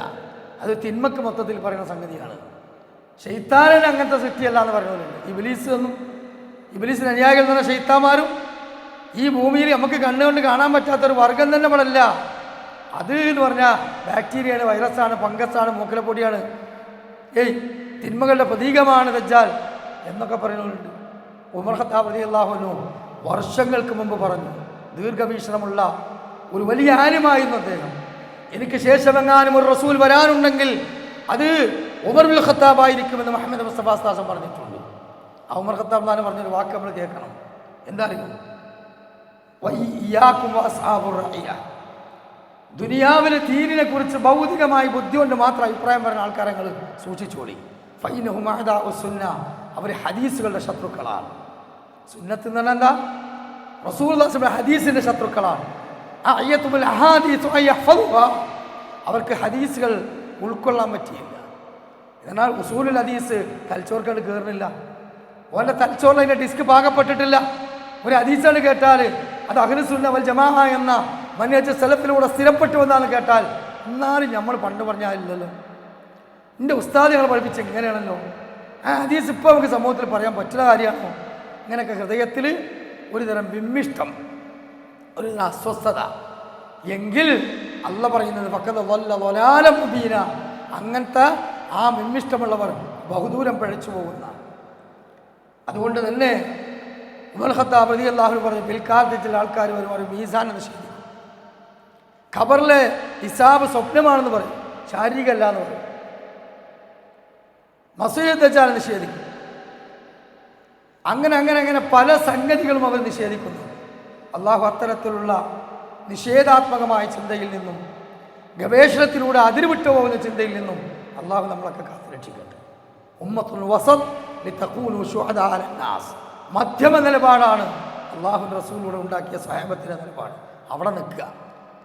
അത് തിന്മക്ക് മൊത്തത്തിൽ പറയുന്ന സംഗതിയാണ്. ശൈത്താനിന് അങ്ങനത്തെ സൃഷ്ടിയല്ല എന്ന് പറയുന്നുണ്ട്. ഇബ്ലീസിന് അനുയായികൾ എന്ന് പറഞ്ഞാൽ ശൈത്താന്മാരും ഈ ഭൂമിയിൽ നമുക്ക് കണ്ണുകൊണ്ട് കാണാൻ പറ്റാത്തൊരു വർഗം തന്നെ നമ്മളല്ല. അത് എന്ന് പറഞ്ഞാൽ ബാക്ടീരിയയാണ്, വൈറസാണ്, ഫംഗസാണ്, മൂക്കലപ്പൊടിയാണ്, തിന്മകളുടെ പ്രതീകമാണ് ദജ്ജാൽ എന്നൊക്കെ പറയുന്നുണ്ട്. ഉമർ ഖത്താബ് റളിയല്ലാഹു അൻഹു വർഷങ്ങൾക്ക് മുമ്പ് പറഞ്ഞു, ദീർഘവീക്ഷണമുള്ള ഒരു വലിയ ആലിമായിരുന്നു അദ്ദേഹം. എനിക്ക് ശേഷമെങ്ങാനും ഒരു റസൂൽ വരാനുണ്ടെങ്കിൽ അത് ഉമർ ബിൻ ഖത്താബ് ആയിരിക്കുമെന്ന് മുഹമ്മദ് മുസ്തഫ സാസം പറഞ്ഞിട്ടുണ്ട്. ആ ഉമർ ഖത്താബ് എന്നാണ് പറഞ്ഞൊരു വാക്ക് നമ്മൾ കേൾക്കണം. എന്താ അറിയുമോ? ദുനിയാവിൽ ദീനിനെ കുറിച്ച് ഭൗതികമായി ബുദ്ധി കൊണ്ട് മാത്രം അഭിപ്രായം പറയുന്ന ആൾക്കാരെ നിങ്ങൾ സൂക്ഷിച്ചോളി. ഫൈനഹും അഅദാഉ സുന്ന, അവർ ഹദീസുകളുടെ ശത്രുക്കളാണ്. സുന്നത്ത് എന്ന് പറഞ്ഞാൽ എന്താ? റസൂലുള്ളാഹിയുടെ ഹദീസിൻ്റെ ശത്രുക്കളാണ്. അവർക്ക് ഹദീസുകൾ ഉൾക്കൊള്ളാൻ പറ്റിയില്ല. എന്നാൽ ഉസൂലുൽ ഹദീസ് തലച്ചോർക്കണ്ട് കയറുന്നില്ല. ഓൻ്റെ തലച്ചോറിൽ അതിൻ്റെ ഡിസ്ക് പാകപ്പെട്ടിട്ടില്ല. ഒരു ഹദീസാണ് കേട്ടാൽ അത് അഹ്ലുസുന്ന വൽ ജമാഅ എന്ന മൻഹജ് സലഫിലൂടെ സ്ഥിരപ്പെട്ടു എന്നാണ് കേട്ടാൽ എന്നാലും നമ്മൾ പണ്ട് പറഞ്ഞാലില്ലല്ലോ, എൻ്റെ ഉസ്താദ് ഞങ്ങൾ പഠിപ്പിച്ച് എങ്ങനെയാണല്ലോ, ആ ഹദീസ് ഇപ്പോൾ നമുക്ക് സമൂഹത്തിൽ പറയാൻ പറ്റുന്ന കാര്യമാണോ? ഇങ്ങനെയൊക്കെ ഹൃദയത്തിൽ ഒരു തരം വിമ്മിഷ്ടം, ഒരു തരം അസ്വസ്ഥത എങ്കിൽ അല്ല പറയുന്നത് ഫഖദ് ളല്ല ളലാലൻ മുബീന, അങ്ങനത്തെ ആ വിമ്മിഷ്ടമുള്ളവർ ബഹുദൂരം പിഴച്ചു പോകുന്ന. അതുകൊണ്ട് തന്നെ ഉമർ ഖത്താബ് റളിയല്ലാഹു അൻഹു പറഞ്ഞു, പിൽക്കാലത്ത് ചില ആൾക്കാർ വരും, അവർ മീസാൻ നിഷേധിക്കും, ഖബറിലെ ഹിസാബ് സ്വപ്നമാണെന്ന് പറയും, ശാരീരികമല്ല എന്ന് പറയും, മസീഹ് ദജ്ജാൽ നിഷേധിക്കും. അങ്ങനെ അങ്ങനെ അങ്ങനെ പല സംഗതികളും അവർ നിഷേധിക്കുന്നു. അള്ളാഹു അത്തരത്തിലുള്ള നിഷേധാത്മകമായ ചിന്തയിൽ നിന്നും ഗവേഷണത്തിലൂടെ അതിരുവിട്ടു പോകുന്ന ചിന്തയിൽ നിന്നും അള്ളാഹു നമ്മളൊക്കെ കാത്തുരക്ഷിക്കട്ടെ. ഉമ്മത്തുൽ വസത്ത് ലിതകൂനു ശുഹദാ അലന്നാസ്, മധ്യമ നിലപാടാണ് അള്ളാഹുവിൻ്റെ റസൂലിലൂടെ ഉണ്ടാക്കിയ സ്വഹാബത്തിൻ്റെ നിലപാട്. അവിടെ നിൽക്കുക,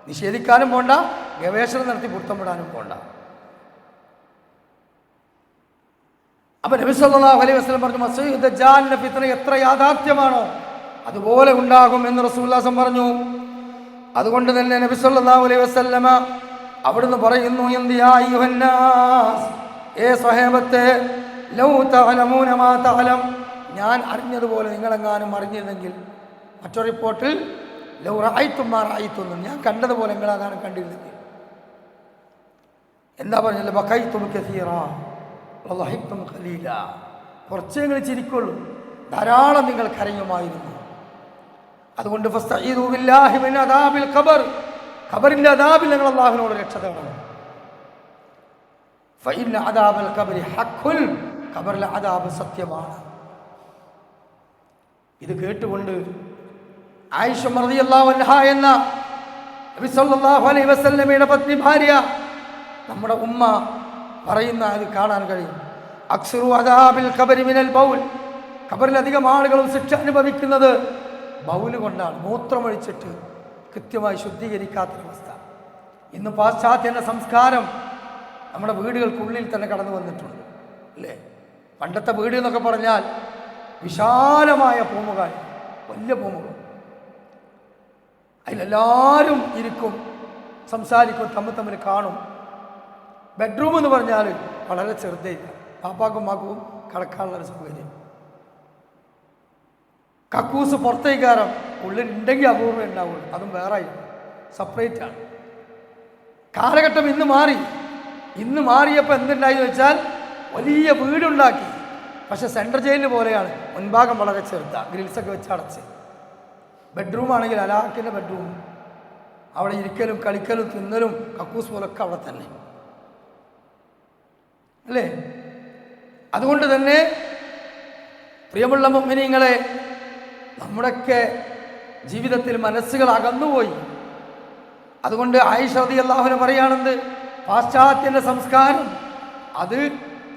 നിഷേധിക്കാനും പോണ്ട, ഗവേഷണം നടത്തി പൊരുത്തപ്പെടാനും പോണ്ട. അപ്പോൾ നബി സല്ലല്ലാഹു അലൈഹി വസല്ലം പറഞ്ഞു, മസീഹ് ദജ്ജാലിന്റെ ഫിത്ന എത്ര യാഥാർത്ഥ്യമാണോ അതുപോലെ ഉണ്ടാകും എന്ന് റസൂലുള്ളാഹി പറഞ്ഞു. അതുകൊണ്ട് തന്നെ നബി സല്ലല്ലാഹു അലൈഹി വസല്ലമ അവിടുന്ന് പറയുന്നു, യാ അയ്യുഹന്നാസ്, ഏ സ്വഹാബത്തെ, ലൗ തഅലമൂന മാ തഅലം, ഞാൻ അറിഞ്ഞതുപോലെ നിങ്ങളെങ്ങാനും അറിഞ്ഞിരുന്നെങ്കിൽ. മറ്റൊരു റിപ്പോർട്ടിൽ ലൗ റഅയ്തും മാ റഅയ്തും, ഞാൻ കണ്ടതുപോലെ നിങ്ങളെങ്ങാനും കണ്ടിരുന്നെങ്കിൽ. എന്താ പറഞ്ഞത്? ബഖൈതും കസീറാ വളഹിഖ്തും ഖലീലാ, കുറച്ചേ നിങ്ങൾ ചിരിക്കുള്ളൂ, ധാരാളം നിങ്ങൾ കരയുമായിരുന്നു. അതുകൊണ്ട് ഫസ്തഈദു ബില്ലാഹി മിൻ അദാബിൽ ഖബർ, ഖബറിന്റെ അദാബിൽ നിങ്ങൾ അല്ലാഹുവിനോട് രക്ഷ തേടണം. ഫഇന്ന അദാബൽ ഖബരി ഹഖ്ഖുൻ, ഖബറിലെ അദാബ് സത്യമാണ്. ഇത് കേട്ടുകൊണ്ട് ആയിഷ റളിയല്ലാഹു അൻഹാ എന്ന നബി സല്ലല്ലാഹു അലൈഹി വസല്ലമയുടെ പത്നി, ഭാര്യ, നമ്മുടെ ഉമ്മ പറയുന്ന അത് കാണാൻ കഴിയും. അക്സറു അദാബിൽ ഖബരി മിനൽ ബൗൽ, ഖബറിൽ അധികം ആളുകളും ശിക്ഷ അനുഭവിക്കുന്നത് ബൗല് കൊണ്ടാണ്, മൂത്രമൊഴിച്ചിട്ട് കൃത്യമായി ശുദ്ധീകരിക്കാത്തൊരവസ്ഥ. ഇന്ന് പാശ്ചാത്യ സംസ്കാരം നമ്മുടെ വീടുകൾക്കുള്ളിൽ തന്നെ കടന്നു വന്നിട്ടുണ്ട്, അല്ലേ? പണ്ടത്തെ വീട് എന്നൊക്കെ പറഞ്ഞാൽ വിശാലമായ പൂമുകൾ, വലിയ പൂമുകൾ, അതിലെല്ലാവരും ഇരിക്കും, സംസാരിക്കും, തമ്മിൽ കാണും. ബെഡ്റൂം എന്ന് പറഞ്ഞാൽ വളരെ ചെറുതേയില്ല, പാപ്പാക്കും മാക്കും കിടക്കാനുള്ളൊരു സൗകര്യം. കക്കൂസ് പുറത്തേക്കാരം, ഉള്ളിലുണ്ടെങ്കിൽ അപൂർവം ഉണ്ടാവുള്ളൂ, അതും വേറെ സെപ്പറേറ്റ് ആണ്. കാലഘട്ടം ഇന്ന് മാറി. ഇന്ന് മാറിയപ്പോൾ എന്തുണ്ടായെന്ന് വെച്ചാൽ വലിയ വീടുണ്ടാക്കി, പക്ഷെ സെൻട്രൽ ജയിലിന് പോലെയാണ്, മുൻഭാഗം വളരെ ചെറുതാണ്, ഗ്രിൽസൊക്കെ വെച്ച് അടച്ച്. ബെഡ്റൂം ആണെങ്കിൽ അലാക്കിൻ്റെ ബെഡ്റൂം, അവിടെ ഇരിക്കലും കളിക്കലും തിന്നലും കക്കൂസ് പോലൊക്കെ അവിടെ തന്നെ, അല്ലേ? അതുകൊണ്ട് തന്നെ പ്രിയമുള്ള മുഅ്മിനീങ്ങളെ, നമ്മുടെയൊക്കെ ജീവിതത്തിൽ മനസ്സുകൾ അകന്നുപോയി. അതുകൊണ്ട് ആയിഷ റളിയല്ലാഹു അൻഹ പറയുകയാണെന്ന്, പാശ്ചാത്യൻ്റെ സംസ്കാരം അത്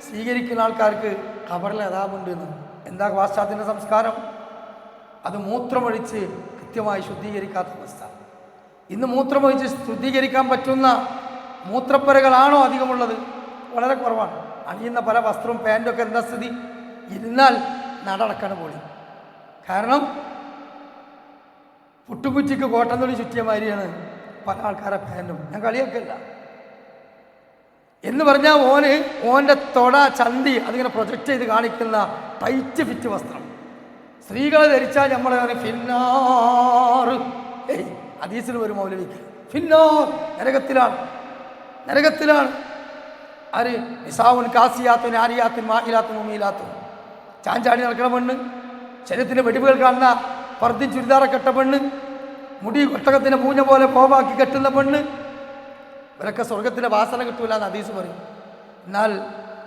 സ്വീകരിക്കുന്ന ആൾക്കാർക്ക് ഖബറിൽ അദാബുണ്ട് എന്ന്. എന്താ പാശ്ചാത്യൻ്റെ സംസ്കാരം? അത് മൂത്രമൊഴിച്ച് കൃത്യമായി ശുദ്ധീകരിക്കാത്ത അവസ്ഥ. ഇന്ന് മൂത്രമൊഴിച്ച് ശുദ്ധീകരിക്കാൻ പറ്റുന്ന മൂത്രപ്പുരകളാണോ അധികമുള്ളത്? വളരെ കുറവാണ്. അണിയുന്ന പല വസ്ത്രവും പാൻറ്റൊക്കെ എന്താ സ്ഥിതി? ഇരുന്നാൽ നടക്കാണ് പൊളി. കാരണം പുട്ടുകുറ്റിക്ക് കോട്ടൻ തുണി ചുറ്റിയ മാതിരിയാണ് പല ആൾക്കാരെ പാൻറ്റും. ഞാൻ കളിയൊക്കെയല്ല എന്ന് പറഞ്ഞാൽ ഓൻ്റെ തൊട ചന്തി അതിങ്ങനെ പ്രൊജക്റ്റ് ചെയ്ത് കാണിക്കുന്ന ടൈറ്റ് ഫിറ്റ് വസ്ത്രം സ്ത്രീകളെ ധരിച്ചാൽ നമ്മളെ ഫിന്നാറ്, ഹദീസിൽ ഒരു മൗലവിക്ക് ഫിന്നാർ, നരകത്തിലാണ്. ആര്? നിസാവുൻ കാസിയാത്തുൻ ആരിയാത്തുൻ മാഹിലാത്തുൻ മുമീലാത്തുൻ, ചാഞ്ചാടി നടക്കുന്ന പെണ്ണ്, ശരീരത്തിൻ്റെ വെടിവുകൾ കാണുന്ന പർദ്ദയും ചുരിദാറൊക്കെ കെട്ട പെണ്ണ്, മുടി ഒട്ടകത്തിൻ്റെ പൂഞ്ഞ പോലെ പോവാക്കി കെട്ടുന്ന പെണ്ണ്, ഇവരൊക്കെ സ്വർഗത്തിൻ്റെ വാസന കിട്ടൂല എന്ന് ഹദീസ് പറയും. എന്നാൽ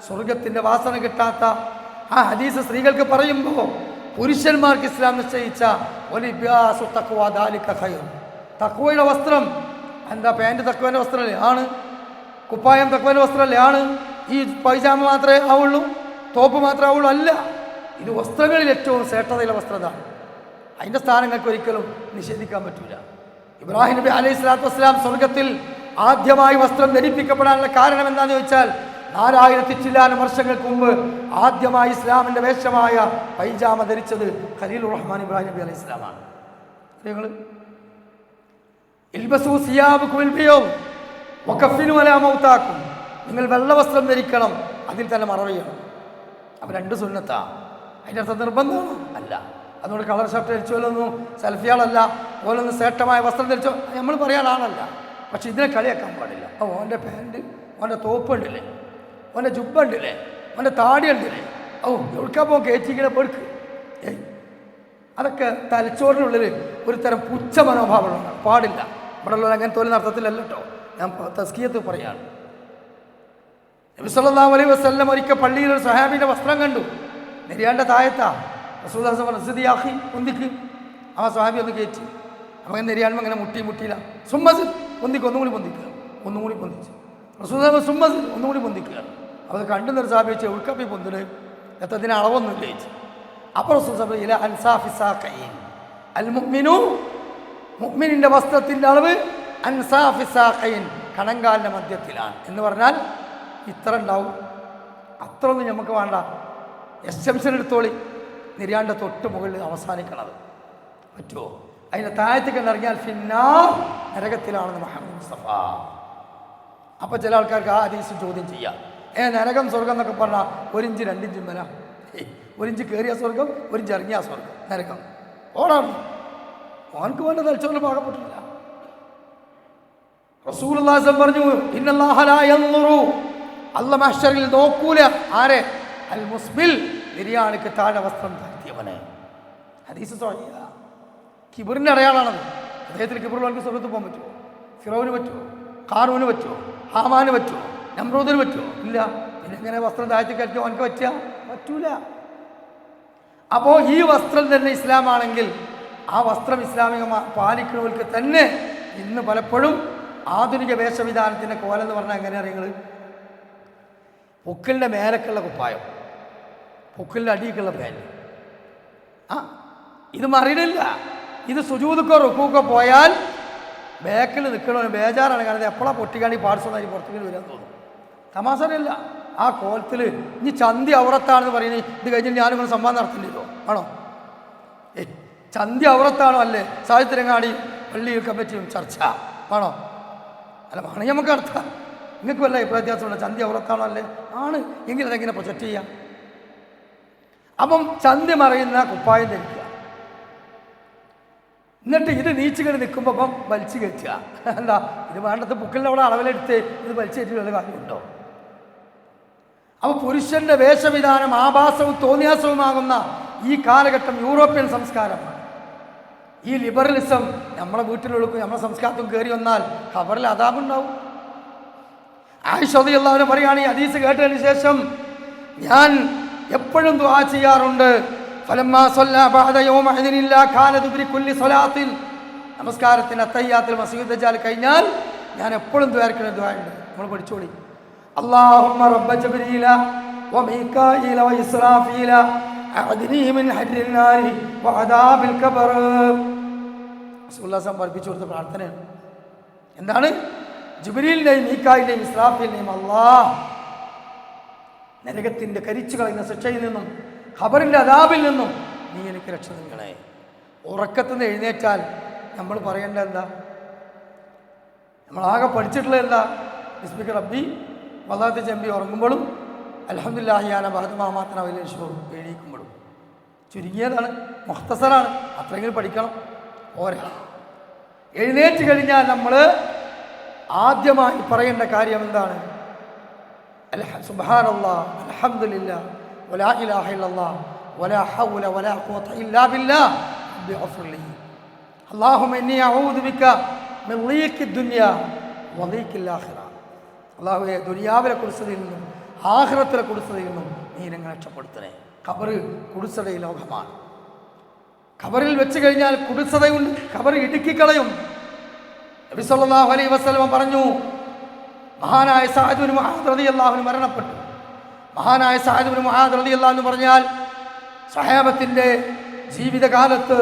സ്വർഗത്തിൻ്റെ വാസന കിട്ടാത്ത ആ ഹദീസ് സ്ത്രീകൾക്ക് പറയുമ്പോൾ പുരുഷന്മാർക്ക് ഇസ്ലാം നിശ്ചയിച്ച തഖ്വയുടെ വസ്ത്രം എന്താ? പാൻറ് തഖ്വൻ്റെ വസ്ത്രമല്ലേ ആണ്, കുപ്പായം തഖ്വൻ്റെ വസ്ത്രമല്ലേ ആണ്. ഈ പൈജാമ മാത്രമേ ആവുള്ളൂ, തോപ്പ് മാത്രമേ ആവുള്ളൂ? അല്ല, ഇത് വസ്ത്രങ്ങളിൽ ഏറ്റവും ശ്രേഷ്ഠതയുള്ള വസ്ത്രതാണ്. അതിൻ്റെ സ്ഥാനങ്ങൾക്ക് ഒരിക്കലും നിഷേധിക്കാൻ പറ്റില്ല. ഇബ്രാഹിം നബി അലൈഹി സ്വലാത്തു വസ്സലാം സ്വർഗത്തിൽ ആദ്യമായി വസ്ത്രം ധരിപ്പിക്കപ്പെടാനുള്ള കാരണം എന്താണെന്ന് ചോദിച്ചാൽ 4000 ചില്ലാനം വർഷങ്ങൾക്ക് മുമ്പ് ആദ്യമായി ഇസ്ലാമിൻ്റെ വേഷമായ പൈജാമ ധരിച്ചത് ഖലീലുർ റഹ്മാൻ ഇബ്രാഹിം നബി അലൈഹി സ്വലാമാണ്. നിങ്ങൾ ഇൽബസൂ സിയാബകുൽ ബിയദ് വകഫിനു അലാ മൗതാക്കും, നിങ്ങൾ വെള്ളവസ്ത്രം ധരിക്കണം, അതിൽ തന്നെ മറവ് ചെയ്യണം. അപ്പം 2 സുന്നത്താ. അതിൻ്റെ അർത്ഥം നിർബന്ധമാണോ? അല്ല. അതുകൊണ്ട് കളർ ഷർട്ട് ധരിച്ചോലൊന്നും സെൽഫിയാളല്ല, ഓലൊന്നും ശ്രേഷ്ഠമായ വസ്ത്രം ധരിച്ചോ നമ്മൾ പറയാൻ ആളല്ല. പക്ഷെ ഇതിനെ കളിയാക്കാൻ പാടില്ല. ഓൻ്റെ പാൻറ്, ഓൻ്റെ തോപ്പ് ഉണ്ടല്ലേ, ഓൻ്റെ ജുബ്ബ ഉണ്ടല്ലേ, ഓൻ്റെ താടി ഉണ്ടല്ലേ, എവിടുക്കാൻ പോകും കയറ്റിങ്ങനെ പെടുക്ക്. അതൊക്കെ തലച്ചോറിനുള്ളിൽ ഒരു തരം പുച്ഛ മനോഭാവമുള്ള പാടില്ല. ഇവിടെ ഉള്ളത് അങ്ങനെ തോന്നുന്ന അർത്ഥത്തിലല്ല കേട്ടോ, ഞാൻ തസ്കിയത്ത് പറയാണ്. നബി സല്ലല്ലാഹു അലൈഹി വസല്ലം ഒരിക്കൽ പള്ളിയിൽ ഒരു സ്വഹാബിൻ്റെ വസ്ത്രം കണ്ടു, നെരിയാൻ്റെ താഴത്താ. റസൂലുള്ളാഹി പൊന്തിക്ക്, ആ സ്വഹാബി ഒന്ന് കയറ്റി. അങ്ങനെ നെരിയാണ്ടുമ്പോൾ അങ്ങനെ മുട്ടിയില്ല. സുമ്മസ് പൊന്തിക്ക്, ഒന്നുകൂടി പൊന്തിക്കുക, ഒന്നുകൂടി പൊന്തിച്ച്. റസൂലുള്ളാഹി സുമ്മസ് ഒന്നുകൂടി പൊന്തിക്കുക. അത് കണ്ടുന്നൊരു സ്വഹാബി വെച്ച് ഉൾക്കപ്പി പൊന്തിന് എത്തതിന് അളവൊന്നുമില്ല ചോദിച്ചു. അപ്പോൾ റസൂലുള്ളാഹി ഇല അൻസാഫി സാഖൈൻ, അൽ മുഅ്മിനു, മുഅ്മിനിൻ്റെ വസ്ത്രത്തിൻ്റെ അളവ് അൻസാഫി സാഖൈൻ, കണങ്കാലിൻ്റെ മധ്യത്തിലാണ് എന്ന് പറഞ്ഞാൽ ഇത്ര ഉണ്ടാവും. അത്ര ഒന്നും നമുക്ക് വേണ്ട. എക്സ്റ്റൻഷൻ എടുത്തോളി, നിര്യാണ്ട തൊട്ട് മുകളിൽ അവസാനിക്കണത് പറ്റുമോ? അതിൻ്റെ താഴത്തേക്ക് ഇറങ്ങിയാൽ ഫിന്നാർ, നരകത്തിലാണെന്ന് മുഹമ്മദ് മുസ്തഫ. അപ്പോൾ ചില ആൾക്കാർക്ക് ആ ഹദീസ് ചോദ്യം ചെയ്യാം, നരകം സ്വർഗം എന്നൊക്കെ പറഞ്ഞാൽ 1 ഇഞ്ച് 2 ഇഞ്ചും വല, 1 ഇഞ്ച് കയറിയ സ്വർഗം, 1 ഇഞ്ച് ഇറങ്ങിയ സ്വർഗം, നരകം ഓടാണ്. ഓനക്ക് വേണ്ട തലച്ചോറിൽ പാകപ്പെട്ടില്ല. റസൂലുള്ളാഹി പറഞ്ഞു, ഇന്നല്ലാഹ ലാ യൻദുറു, അല്ലാഹു മഹ്ശറിൽ നോക്കൂല ആരെ? അൽ മുസ്ബിൽ, നിര്യാണിക്ക് താഴെ വസ്ത്രം താഴ്ത്തിയവനെ. ഹദീസ് സ്വഹീഹാ. കിബറിൻ്റെ അടയാളാണത്. അദ്ദേഹത്തിന് കിബറുള്ളവർക്ക് സ്വർഗത്ത് പോകാൻ പറ്റുമോ? ഫിറൗന് പറ്റുമോ? ഖാറൂന് പറ്റുമോ? ഹാമാന് പറ്റുമോ? നമ്രൂദിന് പറ്റുമോ? ഇല്ല. പിന്നെ എങ്ങനെ വസ്ത്രം താഴ്ത്തി കയറ്റി അവനക്ക് പറ്റൂല. അപ്പോൾ ഈ വസ്ത്രം തന്നെ ഇസ്ലാമാണെങ്കിൽ ആ വസ്ത്രം ഇസ്ലാമിക പാലിക്കുന്നവർക്ക് തന്നെ ഇന്ന് പലപ്പോഴും ആധുനിക വേഷവിധാനത്തിൻ്റെ കോലെന്ന് പറഞ്ഞാൽ എങ്ങനെയാണ് നിങ്ങൾ? പൊക്കിളിൻ്റെ മേലക്കുള്ള കുപ്പായം, പൊക്കിളിൻ്റെ അടിയിലേക്കുള്ള പാൻറ്. ഇത് മറിയില്ല. ഇത് സുജൂദുക്കോ റുക്കൂക്കോ പോയാൽ ബാക്കിൽ നിൽക്കണവന് ബേജാറാണ്. കാരണം എപ്പോഴാണ് പൊട്ടിക്കാണ്ട് ഈ പാർട്സ് ഒന്നും പുറത്തേക്ക് വരാൻ തോന്നും. തമാശല്ല. ആ കോലത്തിൽ ഇനി ചന്തി ഔറത്താണെന്ന് പറയുന്നത് ഇത് കഴിഞ്ഞിട്ട് ഞാനിങ്ങനെ സംവാദം നടത്തേണ്ടിയോ? ആണോ? ചന്തി ഔറത്താണോ? അല്ലേ സാഹിത്യരങ്ങാടി പള്ളിയിൽ കമ്മിറ്റിയും ചർച്ച ആണോ? അല്ല, വേണമെങ്കിൽ നമുക്ക് നടത്താം. നിങ്ങൾക്ക് വല്ല അഭിപ്രായവ്യത്യാസമുള്ള ചന്തി ഔറത്താണോ? അല്ലേ? ആണ് എങ്കിൽ അതെങ്ങനെ പ്രൊജക്റ്റ് ചെയ്യാം? അപ്പം ചന്തി മറയുന്ന കുപ്പായം ധരിക്കുക, എന്നിട്ട് ഇത് നീച്ചുകടി നിൽക്കുമ്പോൾ അപ്പം വലിച്ചു കയറ്റുക. എന്താ ഇത് വേണ്ടത്? ബുക്കിൻ്റെ അവിടെ അളവിലെടുത്ത് ഇത് വലിച്ചു കയറ്റി വല്ല കാര്യമുണ്ടോ? അപ്പോൾ പുരുഷന്റെ വേഷവിധാനം ആഭാസവും തോന്നിയാസവുമാകുന്ന ഈ കാലഘട്ടം യൂറോപ്യൻ സംസ്കാരമാണ്. ഈ ലിബറലിസം നമ്മളെ വീട്ടിലൊഴുക്കും നമ്മളെ സംസ്കാരത്തും കയറി വന്നാൽ ഖബറിൽ അദാബുണ്ടാവും. ആയിഷ റളിയല്ലാഹു അൻഹ പറയുകയാണ്, ഈ ഹദീസ് കേട്ടതിന് ശേഷം ഞാൻ എപ്പോഴും ദുആ ചെയ്യാറുണ്ട്. ഫലമ്മാ സല്ലല്ലാ ബഅദ യൗമഇദിൻ ഇല്ലാ കാന ദുബ്രി കുല്ലി സ്വലാത്തിൻ, നമസ്കാരത്തിന് അത്തഹിയ്യാത്തുൽ മസ്ജിദ് ദജാൽ കഴിഞ്ഞാൽ ഞാൻ എപ്പോഴും ദുആർക്കുന്ന ദുആയുണ്ട്. നമ്മൾ പഠിച്ചോളി. അല്ലാഹുമ്മ റബ്ബ ജിബ്രീല വമീകാഈല വഇസ്രാഫീല അഅദ്നി മിൻ ഹർരിൻ നാരി വഅദാബിൽ ഖബർ. റസൂലുള്ളാഹി സ്വല്ലല്ലാഹു പഠിപ്പിച്ചു കൊടുത്ത പ്രാർത്ഥനയാണ്. എന്താണ്? ജിബ്രീലിനെയും മീകാഈലിനെയും ഇസ്രാഫീലിനെയും അല്ലാഹ് നരകത്തിൻ്റെ കരിച്ചു കളയുന്ന ശിക്ഷയിൽ നിന്നും ഖബറിൻ്റെ അദാബിൽ നിന്നും നീ എനിക്ക് രക്ഷ നൽകണേ. ഉറക്കത്തിൽ നിന്ന് എഴുന്നേറ്റാൽ നമ്മൾ പറയേണ്ടത് എന്താ? നമ്മളാകെ പഠിച്ചിട്ടുള്ളത് എന്താ? ബിസ്മിക റബ്ബി വദഅതു ജംബി ഉറങ്ങുമ്പോഴും അൽഹംദുലില്ലാഹി അലാ ബഅദമാ മാത്രം വലിയ എഴുതിക്കുമ്പോഴും. ചുരുങ്ങിയതാണ്, മുഖ്തസറാണ്, അത്രയെങ്കിലും പഠിക്കണം. പോരാ. എഴുന്നേറ്റ് കഴിഞ്ഞാൽ നമ്മൾ ആദ്യമായി പറയേണ്ട കാര്യം എന്താണ്? സുബ്ഹാനല്ലാഹ് അൽഹംദുലില്ലാഹ് വലാ ഇലാഹ ഇല്ലല്ലാഹ് വലാ ഹൗല വലാ ഖുവത ഇല്ലാ ബില്ലാഹ് റബ്ബി ഗ്ഫിർലി അല്ലാഹുമ്മ ഇന്നി അഊദു ബിക മിൻ ദീഖി ദുനിയ വദീഖിൽ ആഖിറ. അല്ലാഹുവേ, ദുനിയാവിലെ കുടുസതയിൽ നിന്നും ആഖിറത്തിലെ കുടുസതയിൽ നിന്നും നീ എന്നെ രക്ഷപ്പെടുത്തണേ. ഖബർ കുടുസത ലോകമാണ്. ഖബറിൽ വെച്ച് കഴിഞ്ഞാൽ കുടുസതയുണ്ട്, ഖബർ ഇടുക്കിക്കളയും. നബി സല്ലല്ലാഹു അലൈഹി വസല്ലം പറഞ്ഞു, മഹാനായ സഅദ് ഇബ്നു മുആദ് റളിയല്ലാഹു അൻഹു മരണപ്പെട്ടു. മഹാനായ സഅദ് ഇബ്നു മുആദ് റളിയല്ലാഹു അൻഹു പറഞ്ഞാൽ സ്വഹാബത്തിൻ്റെ ജീവിതകാലത്ത്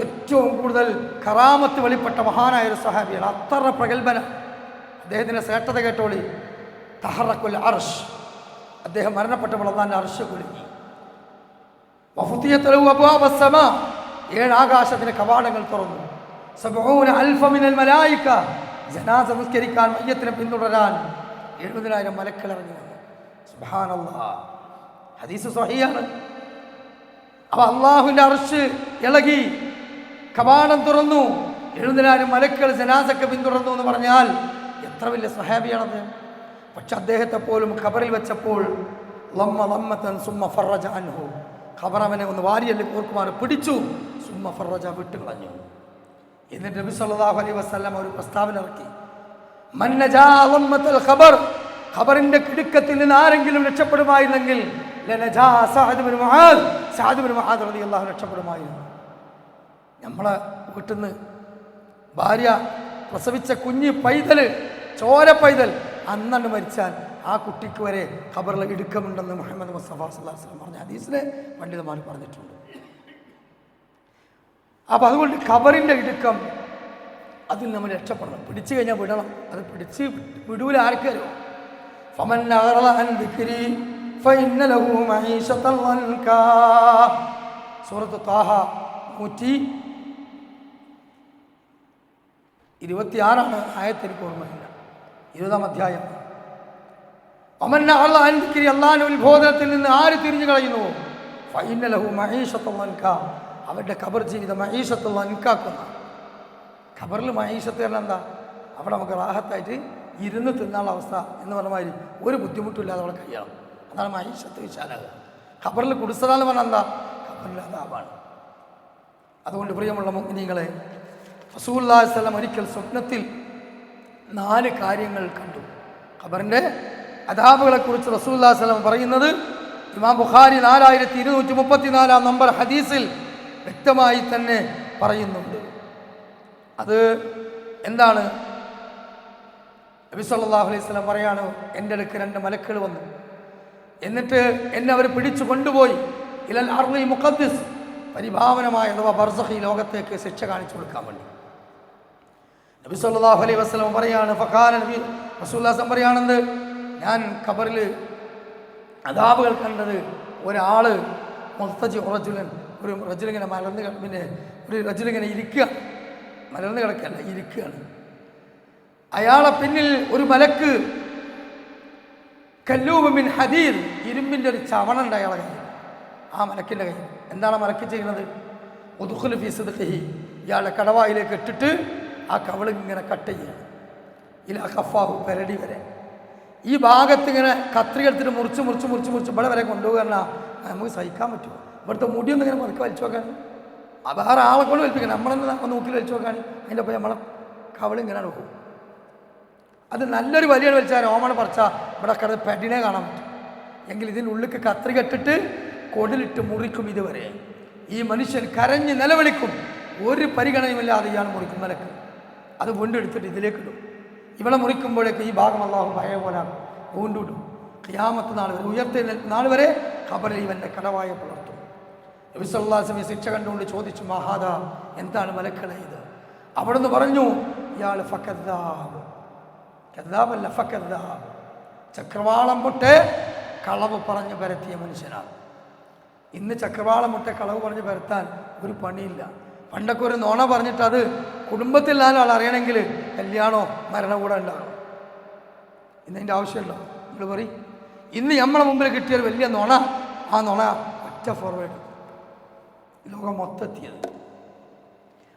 ഏറ്റവും കൂടുതൽ കറാമത്ത് വെളിപ്പെട്ട മഹാനായ ഒരു സ്വഹാബിയാണ്. അത്ര പ്രഗത്ഭന. അദ്ദേഹത്തിൻ്റെ ശ്രേഷ്ഠത കേട്ടോളി. തഹറക്കുൽ അർഷ്, അദ്ദേഹം മരണപ്പെട്ടപ്പോൾ അല്ലാഹുവിൻ്റെ അർശ് കുലുങ്ങി. വഫുതിയത്ത് ലഹു അബ്വാബുസ് സമാ, 7 ആകാശത്തിൻ്റെ കവാടങ്ങൾ തുറന്നു. 70,000 മിനൽ മലായിക, ജനാസ നിസ്കരിക്കാൻ മയ്യത്തിനെ പിന്തുടരാൻ 70,000 മലക്കൾ ഇറങ്ങി വന്നു. സുബ്ഹാനല്ലാഹ്, ഹദീസ് സ്വഹീഹാണ്. അപ്പോൾ അള്ളാഹുവിൻ്റെ അർശ് ഇളകി, കവാടം തുറന്നു, 70,000 മലക്കൾ ജനാസക്ക് പിന്തുടർന്നു എന്ന് പറഞ്ഞാൽ എത്ര വലിയ സ്വഹാബിയാണത്. പക്ഷെ അദ്ദേഹത്തെ പോലും ഖബറിൽ വെച്ചപ്പോൾ ഖബർ അവനെ ഒന്ന് വാരിയല്ലി കോർക്കുമാർ പിടിച്ചു, സുമ്മ ഫറജ വിട്ടുകളഞ്ഞു. എന്നിട്ട് നബി സല്ലല്ലാഹു അലൈഹി വസല്ലം ഒരു പ്രസ്താവന ഇറക്കി, മൻ നജാ ലമ്മത്തുൽ ഖബർ, ഖബറിന്റെ കിടുക്കത്തിൽ നിന്ന് ആരെങ്കിലും രക്ഷപ്പെടുമായിരുന്നെങ്കിൽ ലനജാ Saad bin Muadh, Saad bin Muadh റളിയല്ലാഹു അൻഹു രക്ഷപ്പെടുമായിരുന്നു. നമ്മളെ വീട്ടിൽ നിന്ന് ഭാര്യ പ്രസവിച്ച കുഞ്ഞ് പൈതൽ, ചോര പൈതൽ അന്നണ്ട് മരിച്ചാൽ ആ കുട്ടിക്ക് വരെ ഖബറിൽ ഇടുക്കമുണ്ടെന്ന് മുഹമ്മദ് മുസ്തഫ സല്ലല്ലാഹു അലൈഹി വസല്ലം പറഞ്ഞ ഹദീസിനെ പണ്ഡിതന്മാർ പറഞ്ഞിട്ടുണ്ട്. അപ്പം അതുകൊണ്ട് ഖബറിൻ്റെ ഇടുക്കം അതിൽ നമ്മൾ രക്ഷപ്പെടണം. പിടിച്ചു കഴിഞ്ഞാൽ വിടണം. അത് പിടിച്ച് വിടൂല ആർക്കറിയോ? ഫമൻ അഅറള അൻ ദിക്രി ഫഇന്ന ലഹു മഈശതൻ വൻകാ. സൂറത്ത് ത്വാഹ 126 ആയത്ത്, എനിക്ക് ഓർമ്മയില്ല, 20-ാം അധ്യായം. ഫമൻ അഅറള അൻ ദിക്രി, അല്ലാഹുവിന്റെ ഉത്ബോധനത്തിൽ നിന്ന് ആര് തിരിഞ്ഞു കളയുന്നുവോ ഫഇന്ന ലഹു മഈശതൻ വൻകാ, അവരുടെ ഖബർ ജീവിതം മഈശത്തുൽ വൻകാക്കുന്ന. ഖബറിൽ മഈശത്ത് പറഞ്ഞാൽ എന്താ? അവിടെ നമുക്ക് റാഹത്തായിട്ട് ഇരുന്ന് തിന്നാനുള്ള അവസ്ഥ എന്ന് പറഞ്ഞ മാതിരി ഒരു ബുദ്ധിമുട്ടില്ലാതെ അവിടെ കഴിയണം. അതാണ് മഈശത്ത് വിശാലാകുക. ഖബറിൽ കുടിസതാന്ന് പറഞ്ഞാൽ എന്താ? ഖബറിൽ അദാബാണ്. അതുകൊണ്ട് പ്രിയമുള്ള മുഅ്മിനീങ്ങളെ, റസൂലുള്ളാഹി സ്വല്ലല്ലാഹു അലൈഹി വസല്ലം ഒരിക്കൽ സ്വപ്നത്തിൽ 4 കാര്യങ്ങൾ കണ്ടു. ഖബറിൻ്റെ അദാബുകളെ കുറിച്ച് റസൂലുള്ളാഹി സ്വല്ലല്ലാഹു അലൈഹി വസല്ലം പറയുന്നത് ഇമാം ബുഖാരി 4234 നമ്പർ ഹദീസിൽ വ്യക്തമായി തന്നെ പറയുന്നുണ്ട്. അത് എന്താണ്? നബി സല്ലല്ലാഹു അലൈഹി വസല്ലം പറയാണ്, എൻ്റെ അടുക്ക് 2 മലക്കുകൾ വന്നു, എന്നിട്ട് എന്നെ അവർ പിടിച്ചു കൊണ്ടുപോയി ഇലൽ അർളി മുഖദ്ദിസ്, പരിഭാവനമായ അഥവാ ബർസഖി ലോകത്തേക്ക് ശിക്ഷ കാണിച്ചു കൊടുക്കാൻ വേണ്ടി. നബി സല്ലല്ലാഹു അലൈഹി വസല്ലം പറയാണ്, ഫഖാല നബി റസൂലുള്ളാഹി സ്വല്ലല്ലാഹു പറയാണെന്ന്, ഞാൻ ഖബറിൽ അദാബുകൾ കണ്ടത് ഒരാൾ മുസ്തജി റജുലൻ, ഒരു റജുലിങ്ങനെ മലർന്ന്, പിന്നെ ഒരു റജുലിങ്ങനെ ഇരിക്കുക, മലർന്ന് കിടക്കല്ല, ഇരിക്കുകയാണ്. അയാളെ പിന്നിൽ ഒരു മലക്ക് കല്ലൂബ് മിൻ ഹദീദ്, ഇരുമ്പിൻ്റെ ഒരു ചവണുണ്ട് അയാളെ കയ്യിൽ, ആ മലക്കിൻ്റെ കയ്യിൽ. എന്താണ് മലക്ക് ചെയ്യുന്നത്? ഉദ്ഖുൽ ഫീ സിദ്ഖിഹി, ഇയാളുടെ കടവായിലേക്ക് ഇട്ടിട്ട് ആ കവള് ഇങ്ങനെ കട്ട് ചെയ്യണം, ഇലാ ഖഫാഹു, പെരടി വരെ. ഈ ഭാഗത്ത് ഇങ്ങനെ കത്രിക എടുത്തിട്ട് മുറിച്ച് മുറിച്ച് മുറിച്ച് മുറിച്ച് ഇവിടെ വരെ കൊണ്ടുപോകാൻ നമുക്ക് സഹിക്കാൻ പറ്റുമോ? ഇവിടുത്തെ മുടിയൊന്നും ഇങ്ങനെ മുറുക്കി വലിച്ചു നോക്കാൻ, വേറെ ആളെ കൊണ്ട് വലിപ്പിക്കണം, നമ്മളൊന്ന് നോക്കി വലിച്ചു നോക്കാൻ, അതിൻ്റെ ഒപ്പം നമ്മളെ കവളിങ്ങനെയാണ് പോകും. അത് നല്ലൊരു വലിയ വലിച്ചാൽ രോമണ പറിച്ചാൽ ഇവിടെ കിടന്ന് പെടിനെ കാണാൻ പറ്റും. എങ്കിൽ ഇതിനുള്ളിലേക്ക് കത്രിക ഇട്ടിട്ട് കൊടിലിട്ട് മുറിക്കും. ഇതുവരെ ഈ മനുഷ്യൻ കരഞ്ഞ് നിലവിളിക്കും, ഒരു പരിഗണനയുമില്ലാതെ ഇയാൾ മുറിക്കും നിലക്ക്. അത് വീണ്ടെടുത്തിട്ട് ഇതിലേക്ക് ഇടും. ഇവിടെ മുറിക്കുമ്പോഴേക്ക് ഈ ഭാഗം അല്ലാഹു പഴയ പോലെ വീണ്ടും ഇടും. ഖിയാമത്ത് നാൾ വരെ, ഉയർത്തി നാൾ വരെ ഖബറിൽ ഇവൻ്റെ കടവായ പുലർത്തും. നബി സല്ലല്ലാഹു അലൈഹി വസല്ലം ശിക്ഷ കണ്ടുകൊണ്ട് ചോദിച്ചു, മഹാദ, എന്താണ് മലക്കളെ ഇത്? അവിടുന്ന് പറഞ്ഞു, ഇയാൾ ഫഖദ്ദാബ്, കദ്ദാബല്ല ഫഖദ്ദാബ്, ചക്രവാളം മുട്ടെ കളവ് പറഞ്ഞ് പരത്തിയ മനുഷ്യനാണ്. ഇന്ന് ചക്രവാളം മുട്ടെ കളവ് പറഞ്ഞ് പരത്താൻ ഒരു പണിയില്ല. പണ്ടൊക്കെ ഒരു നോണ പറഞ്ഞിട്ട് അത് കുടുംബത്തിൽ 4 ആൾ അറിയണമെങ്കിൽ കല്യാണമോ മരണം കൂടെ ഉണ്ടാകും. ഇന്നതിൻ്റെ ആവശ്യമുണ്ടോ? നിങ്ങൾ പറയും. ഇന്ന് നമ്മളെ മുമ്പിൽ കിട്ടിയൊരു വലിയ നോണ, ആ നോണ ഒറ്റ ഫോർവേഡ് ലോകം മൊത്തത്തിയത്.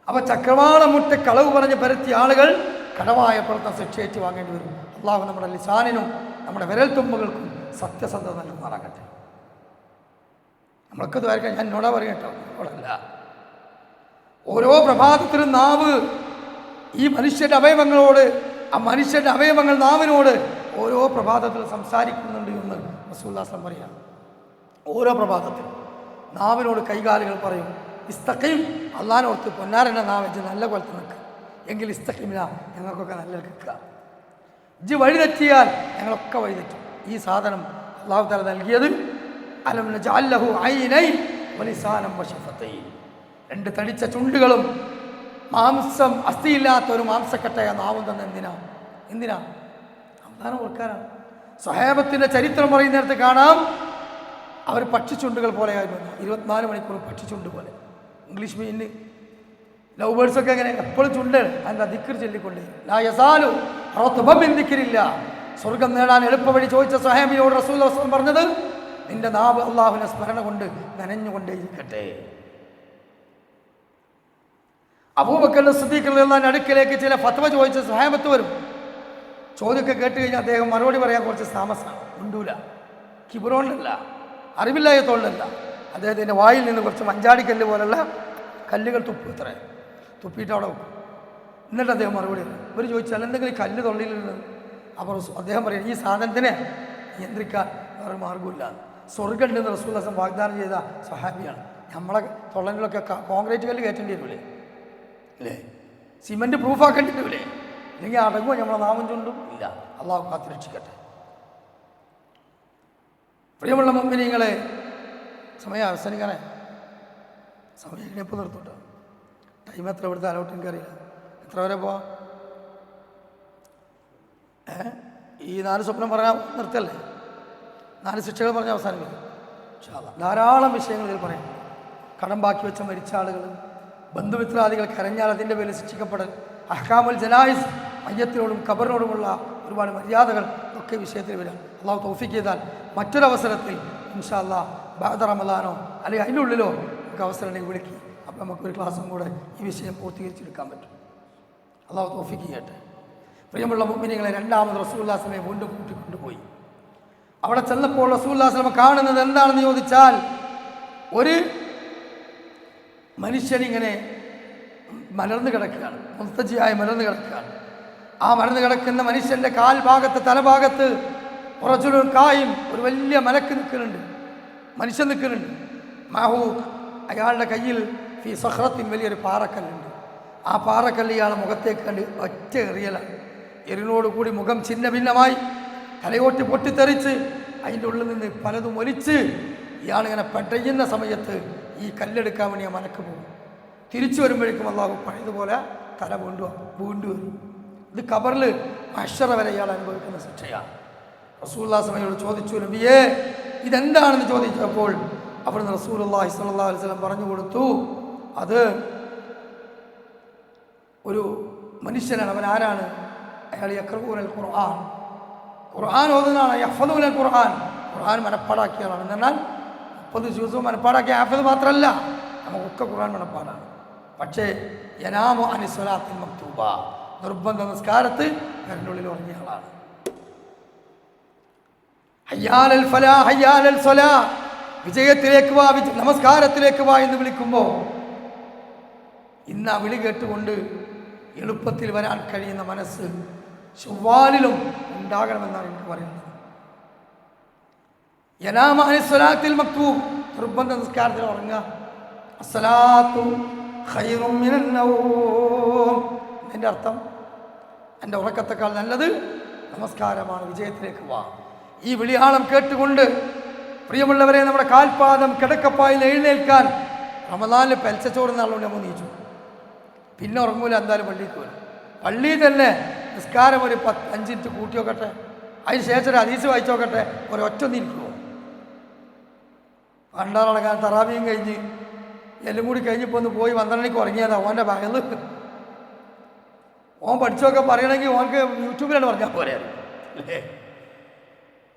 അപ്പോൾ ചക്രവാളം മുട്ടെ കളവ് പറഞ്ഞ് പരത്തിയ ആളുകൾ കടവായ പ്രവർത്തനം ശിക്ഷയേറ്റ് വാങ്ങേണ്ടി വരും. അള്ളാഹു നമ്മുടെ ലിസാനിനും നമ്മുടെ വിരൽത്തുമ്പുകൾക്കും സത്യസന്ധത നൽകുമാറാകട്ടെ. നമ്മൾക്ക് ദ്വാരക്കാൻ ഞാൻ എന്നോടാ പറയും കേട്ടോ, എന്നോടല്ല. ഓരോ പ്രഭാതത്തിലും നാവ് ഈ മനുഷ്യൻ്റെ അവയവങ്ങളോട്, ആ മനുഷ്യൻ്റെ അവയവങ്ങൾ നാവിനോട് ഓരോ പ്രഭാതത്തിലും സംസാരിക്കുന്നുണ്ട് എന്ന് റസൂലുള്ളാഹി സ്വല്ലല്ലാഹു അലൈഹി വസല്ലം പറയാം. ഓരോ പ്രഭാതത്തിലും നാവിനോട് കൈകാലുകൾ പറയും, ഇസ്തഖീം, അള്ളാഹിനോർത്ത് പൊന്നാരൻ്റെ നാവ് വെച്ച് നല്ല കൊലത്ത് നിൽക്കുക, എങ്കിൽ ഇസ്തഖീമിന, ഞങ്ങൾക്കൊക്കെ നല്ല കേൾക്കുക. ഇജ്ജ് വഴി തെറ്റിയാൽ ഞങ്ങളൊക്കെ വഴി തെറ്റും. ഈ സാധനം അല്ലാഹു തആല നൽകിയത് അലം നജഅൽ ലഹു ഐനൈൻ വലിസാനം വശഫതൈൻ, 2 തടിച്ച ചുണ്ടുകളും മാംസം അസ്ഥിയില്ലാത്ത ഒരു മാംസക്കട്ടയ നാവും തന്നെ. എന്തിനാ? അള്ളാഹനെ ഓർക്കാനാണ്. സ്വഹാബത്തിൻ്റെ ചരിത്രം പറയുന്നിടത്ത് കാണാം, അവർ പക്ഷിച്ചുണ്ടുകൾ പോലെയായിരുന്നു. 24 മണിക്കൂർ പക്ഷിച്ചുണ്ട് പോലെ. ഇംഗ്ലീഷ് മീനിന് ലവ് ബേർഡ്സൊക്കെ എങ്ങനെ എപ്പോഴും ചുണ്ട് അതിൻ്റെ ദിക്ർ ചൊല്ലിക്കൊണ്ട് ലാ യസാലു റത്ബൻ ദിക്രില്ല. സ്വർഗം നേടാൻ എളുപ്പവഴി ചോദിച്ച സ്വഹാബിയോട് റസൂലുള്ളാഹി സ്വല്ലല്ലാഹു അലൈഹി വസല്ലം പറഞ്ഞത്, നിന്റെ നാവ് അള്ളാഹുവിനെ സ്മരണ കൊണ്ട് നനഞ്ഞുകൊണ്ടേയിരിക്കട്ടെ. അബൂബക്കർ സിദ്ദീഖ് റളിയല്ലാഹു അടുക്കലേക്ക് ചില ഫത്വ ചോദിച്ച സ്വഹാബത്ത് വരും. ചോദ്യമൊക്കെ കേട്ട് കഴിഞ്ഞാൽ അദ്ദേഹം മറുപടി പറയാൻ കുറച്ച് താമസമാണ്, ഉണ്ടൂല. കിബറോണ്ടല്ല, അറിവില്ലായത്തോണ്ടല്ല, അദ്ദേഹത്തിൻ്റെ വായിൽ നിന്ന് കുറച്ച് മഞ്ചാടിക്കല്ല് പോലുള്ള കല്ലുകൾ തുപ്പുത്ര തുപ്പിയിട്ട് അവിടെ വെക്കും. എന്നിട്ട് അദ്ദേഹം മറുപടി പറയും. ഇവർ ചോദിച്ചാൽ എന്തെങ്കിലും കല്ല് തൊള്ളിയിലുള്ളത്. അപ്പോൾ അദ്ദേഹം പറയും, ഈ സാധനത്തിനെ നിയന്ത്രിക്കാൻ വേറെ മാർഗമില്ല. സ്വർഗ്ഗം ഉണ്ടെന്ന് റസൂലുള്ളാഹി സ്വല്ലല്ലാഹു അലൈഹി വസല്ലം വാഗ്ദാനം ചെയ്ത സ്വഹാബിയാണ്. നമ്മളെ തൊള്ളലിലൊക്കെ കോൺക്രീറ്റ് കല്ല് കയറ്റേണ്ടി വരില്ലേ അല്ലേ? സിമെൻറ്റ് പ്രൂഫാക്കേണ്ടി വരില്ലേ? അല്ലെങ്കിൽ അടങ്ങുമോ നമ്മളെ നാമം ചുണ്ടും? ഇല്ല. അള്ളാഹു കാത്തുരക്ഷിക്കട്ടെ. പ്രിയമുള്ള മുഅ്മിനീങ്ങളെ, സമയം അവസാനിക്കാനേ, സമയം ഇപ്പോൾ നിർത്തോട്ടെ. ടൈം എത്ര ഇവിടുത്തെ അലോട്ട് എനിക്കറിയില്ല. എത്ര വരെ പോവാം? ഈ 4 സ്വപ്നം പറഞ്ഞാൽ നിർത്തല്ലേ? 4 ശിക്ഷകൾ പറഞ്ഞാൽ അവസാനിപ്പിക്കും. ധാരാളം വിഷയങ്ങൾ ഇതിൽ പറയാം. കടം ബാക്കി വെച്ച മരിച്ച ആളുകൾ, ബന്ധുമിത്രാദികൾ കരഞ്ഞാൽ അതിൻ്റെ പേരിൽ ശിക്ഷിക്കപ്പെടൽ, അഹ്കാമുൽ ജനായിസ്, മയ്യത്തിനോടും ഖബറിനോടുമുള്ള ഒരുപാട് മര്യാദകൾ ഒക്കെ വിഷയത്തിൽ വരാം. അള്ളാഹു തൗഫീഖ് ചെയ്താൽ മറ്റൊരവസരത്തിൽ ഇൻഷാ അല്ലാഹ് ബഅദ റമളാനോ അല്ലെങ്കിൽ അതിൻ്റെ ഉള്ളിലോ നമുക്ക് അവസരം ഉണ്ടെങ്കിൽ വിളിക്കും. അപ്പോൾ നമുക്കൊരു ക്ലാസ്സും കൂടെ ഈ വിഷയം പൂർത്തീകരിച്ചെടുക്കാൻ പറ്റും. അള്ളാഹു തൗഫീഖ് ചെയ്യട്ടെ. പ്രിയമുള്ള മുഅ്മിനീങ്ങളെ, രണ്ടാമത് റസൂലുള്ളാഹി സ്വല്ലല്ലാഹു അലൈഹി വസല്ലം വീണ്ടും കൂട്ടിക്കൊണ്ടുപോയി. അവിടെ ചെന്നപ്പോൾ റസൂലുള്ളാഹി സ്വല്ലല്ലാഹു അലൈഹി വസല്ലം കാണുന്നത് എന്താണെന്ന് ചോദിച്ചാൽ, ഒരു മനുഷ്യനിങ്ങനെ മലർന്നു കിടക്കുകയാണ്, മുസ്തജിയായി മലർന്നു കിടക്കുകയാണ്. ആ മലർന്നു കിടക്കുന്ന മനുഷ്യൻ്റെ കാൽഭാഗത്ത്, തലഭാഗത്ത് റജുലുൻ ഖായിം, ഒരു വലിയ മലക്ക് നിൽക്കുന്നുണ്ട്, മനുഷ്യൻ നിൽക്കുന്നുണ്ട്. മാഹു, അയാളുടെ കയ്യിൽ ഫി സഖറത്തിൻ, വലിയൊരു പാറക്കല്ലുണ്ട്. ആ പാറക്കല്ല് ഇയാളെ മുഖത്തേക്ക് കണ്ട് ഒറ്റ എറിയലാണ്. എറിനോടുകൂടി മുഖം ഛിന്ന ഭിന്നമായി, തലയോട്ടി പൊട്ടിത്തെറിച്ച് അതിൻ്റെ ഉള്ളിൽ നിന്ന് പലതും ഒലിച്ച് ഇയാളിങ്ങനെ പെട്ടയുന്ന സമയത്ത് ഈ കല്ലെടുക്കാൻ വേണ്ടി ആ മലക്ക് പോകും. തിരിച്ചു വരുമ്പോഴേക്കും അള്ളാഹു പഴയതുപോലെ തല വീണ്ടും വരും. ഇത് ഖബറിൽ മഹ്ശറ വരെ ഇയാൾ അനുഭവിക്കുന്ന ശിക്ഷയാണ്. റസൂലുള്ളാഹി സ്വല്ലല്ലാഹു അലൈഹി വസല്ലം ചോദിച്ചു, നബിയേ ഇതെന്താണെന്ന് ചോദിച്ചപ്പോൾ അവിടുന്ന് റസൂലുള്ളാഹി സ്വല്ലല്ലാഹു അലൈഹി വസല്ലം പറഞ്ഞു കൊടുത്തു, അത് ഒരു മനുഷ്യനാണ്. അവൻ ആരാണ്? അയാൾ യഖ്റഊനൽ ഖുർആൻ, ഖുർആൻ ഓതുന്നതാണ്. യഹ്ഫദൂനൽ ഖുർആൻ, ഖുർആൻ മനപ്പാടാക്കിയതാണ്. എന്നാൽ 30 ദിവസവും മനപ്പാടാക്കിയ ഹാഫിദ് മാത്രമല്ല, നമുക്കൊക്കെ ഖുർആൻ മനപ്പാടാണ്. പക്ഷേ യനാമു അനി സ്വലാത്തിൽ മക്തൂബ, നിർബന്ധ നിസ്കാരത്ത് അതിൻ്റെ ഉള്ളിൽ ഉറങ്ങിയ ആളാണ്. ഹയ്യാലൽ ഫലാ ഹയ്യാലൽ സ്വലാ, വിജയത്തിലേക്ക് വാ, നമസ്കാരത്തിലേക്ക് വാ എന്ന് വിളിക്കുമ്പോൾ ഇന്ന് ആ വിളി കേട്ടുകൊണ്ട് എളുപ്പത്തിൽ വരാൻ കഴിയുന്ന മനസ്സ് ശവ്വാലിലും ഉണ്ടാകണമെന്നാണ് എനിക്ക് പറയുന്നത്. യനാമ അനി സ്വലാത്തിൽ മക്തൂബ്, നിർബന്ധ നിസ്കാരത്തിൽ ഉറങ്ങുക. അസ്സലാത്തു ഖൈറും മിനൻ നൗം, എൻ്റെ അർത്ഥം എൻ്റെ ഉറക്കത്തെക്കാൾ നല്ലത് നമസ്കാരമാണ്, വിജയത്തിലേക്ക് വാ. ഈ വിളിയാളം കേട്ടുകൊണ്ട് പ്രിയമുള്ളവരെ, നമ്മുടെ കാൽപാദം കിടക്കപ്പായിൽ എഴുന്നേൽക്കാൻ റമദാനിൽ പെൽച്ചോറ് നാളുകൊണ്ട് നമ്മൾ നീച്ചു. പിന്നെ ഉറങ്ങൂല, എന്തായാലും പള്ളിക്ക് വരും. പള്ളിയിൽ തന്നെ നിസ്കാരം ഒരു 5 മിനിറ്റ് കൂട്ടി നോക്കട്ടെ, അതിന് ശേഷം ഒരു ഹദീസ് വായിച്ചു നോക്കട്ടെ, ഒരൊറ്റ നിൽക്കുമോ? പണ്ടാറടക്കാൻ തറാവിയും കഴിഞ്ഞ് എല്ലാം കൂടി കഴിഞ്ഞപ്പോൾ ഒന്ന് പോയി 12 മണിക്ക് ഉറങ്ങിയതാ. ഓൻ്റെ പകല് ഓൻ പഠിച്ചൊക്കെ പറയണമെങ്കിൽ ഓനക്ക് യൂട്യൂബിലാണ് പറഞ്ഞാൽ പോരെ അല്ലേ?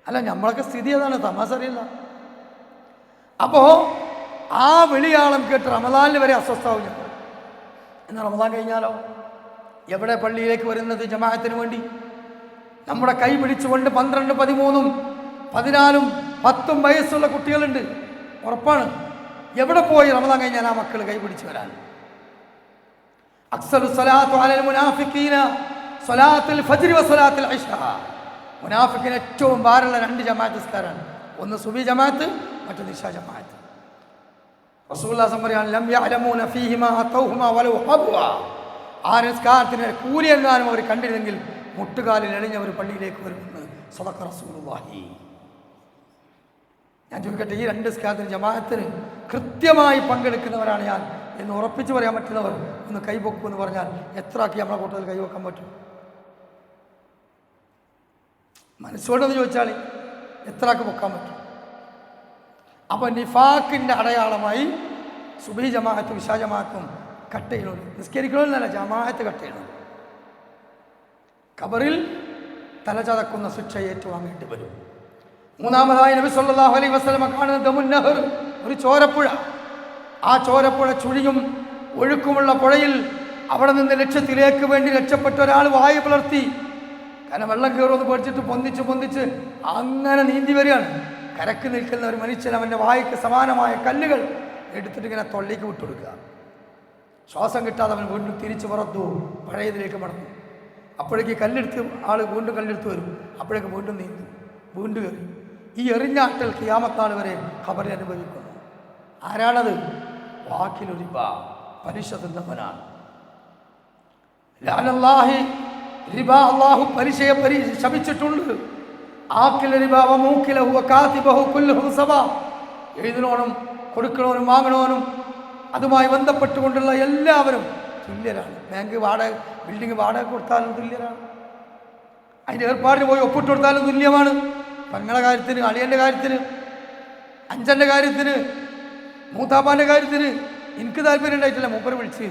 അല്ല, നമ്മളൊക്കെ സ്ഥിതി അതാണ്, തമാശ അറിയില്ല. അപ്പോൾ ആ വിളിയാളം കേട്ട് റമദാനിൽ വരെ അസ്വസ്ഥാവും ഞങ്ങൾ. എന്നാൽ റമദാൻ കഴിഞ്ഞാലോ എവിടെ പള്ളിയിലേക്ക് വരുന്നത്? ജമാഅത്തിന് വേണ്ടി നമ്മുടെ കൈ പിടിച്ചുകൊണ്ട് 12, 13, 14, 10 വയസ്സുള്ള കുട്ടികളുണ്ട്, ഉറപ്പാണ്. എവിടെ പോയി റമദാൻ കഴിഞ്ഞാൽ ആ മക്കൾ കൈ പിടിച്ച് വരാൻ? അക്സറു സ്വലാത്തു അലൽ മുനാഫിഖീന സ്വലാത്തുൽ ഫജ്ർ വ സ്വലാത്തുൽ ഇശാ. മുനാഫിഖിന് ഏറ്റവും ഭാരമുള്ള 2 ജമാഅത്ത് നിസ്കാരമാണ്. ഒന്ന് സുബഹി ജമാഅത്ത്, മറ്റൊന്ന് ഇശാ ജമാഅത്ത്. റസൂലുള്ളാഹി സ്വല്ലല്ലാഹു ലം യഅലമൂന ഫീഹിമാ അതൗഹുമാ വലൗ ഹബ്വാ. ആ നിസ്കാരത്തിന് കൂലി എങ്ങാനും അവർ കണ്ടിരുന്നെങ്കിൽ മുട്ടുകാലിൽ എളിഞ്ഞവർ പള്ളിയിലേക്ക് വരുമെന്ന് സദഖ റസൂലുള്ളാഹി. ഞാൻ ചോദിക്കട്ടെ, ഈ 2 നിസ്കാരത്തിന് ജമാഅത്തിന് കൃത്യമായി പങ്കെടുക്കുന്നവരാണ് ഞാൻ എന്ന് ഉറപ്പിച്ച് പറയാൻ പറ്റുന്നവർ ഒന്ന് കൈപൊക്കുമെന്ന് പറഞ്ഞാൽ എത്ര ആക്കി നമ്മളെ കൂട്ടത്തിൽ കൈവെക്കാൻ പറ്റും? മനസ്സുകൊണ്ടെന്ന് ചോദിച്ചാൽ എത്ര ആക്കി പൊക്കാൻ പറ്റും? അപ്പോൾ നിഫാഖിൻ്റെ അടയാളമായി സുബഹി ജമാഅത്തും ഇശാ ജമാഅത്തും കട്ട് ചെയ്യണോ, നിസ്കരിക്കണമെന്നല്ല, ജമാഅത്ത് കട്ട് ചെയ്യണം. ഖബറിൽ തലചതക്കുന്ന ശിക്ഷ ഏറ്റുവാങ്ങേണ്ടി വരും. മൂന്നാമതായി നബി സല്ലല്ലാഹു അലൈഹി വസല്ലമ കാണുന്ന ദമുൻ നഹർ, ഒരു ചോരപ്പുഴ. ആ ചോരപ്പുഴ ചുഴിയും ഒഴുക്കുമുള്ള പുഴയിൽ അവിടെ നിന്ന് ലക്ഷ്യത്തിലേക്ക് വേണ്ടി രക്ഷപ്പെട്ട ഒരാൾ വായു പുലർത്തി. കാരണം വെള്ളം കയറുമെന്ന് പേടിച്ചിട്ട് പൊന്തിച്ച് അങ്ങനെ നീന്തി വരികയാണ്. കരക്ക് നിൽക്കുന്ന ഒരു മനുഷ്യൻ അവൻ്റെ വായ്ക്ക് സമാനമായ കല്ലുകൾ എടുത്തിട്ട് ഇങ്ങനെ തൊള്ളിക്ക് വിട്ടുകൊടുക്കുക. ശ്വാസം കിട്ടാതെ അവൻ വീണ്ടും തിരിച്ചു പുറത്തു പഴയതിലേക്ക് മടങ്ങും. അപ്പോഴേക്ക് കല്ലെടുത്ത് ആൾ വീണ്ടും കല്ലെടുത്ത് വരും. അപ്പോഴേക്ക് വീണ്ടും നീന്തും, വീണ്ടും കയറി. ഈ എറിഞ്ഞാട്ടൽ ഖിയാമത്ത് നാൾ വരെ ഖബറിൽ അനുഭവിക്കുന്നു. ആരാണത്? വാക്കിലൊരു റിബ, പലിശ തിന്നവനാണ്. ലാനല്ലാഹി റിബ, അല്ലാഹു പലിശയെ ശപിച്ചിട്ടുണ്ട്. ആക്കില റിബ വമൂക്കിലഹു വകാതിബഹു കുല്ലുഹും സവാ. എഴുതണോനും കൊടുക്കണോനും വാങ്ങണോനും അതുമായി ബന്ധപ്പെട്ടുകൊണ്ടുള്ള എല്ലാവരും തുല്യരാണ്. ബാങ്ക് വാടക, ബിൽഡിംഗ് വാടക കൊടുത്താലും തുല്യരാണ്. അതിൻ്റെ ഏർപ്പാടിന് പോയി ഒപ്പിട്ട് കൊടുത്താലും തുല്യമാണ്. പെങ്ങളുടെ കാര്യത്തിന്, അളിയൻ്റെ കാര്യത്തിന്, അഞ്ചൻ്റെ കാര്യത്തിന്, മൂത്താപ്പാൻ്റെ കാര്യത്തിന് എനിക്ക് താല്പര്യം ഉണ്ടായിട്ടില്ല. മൂപ്പര് വിളിച്ച്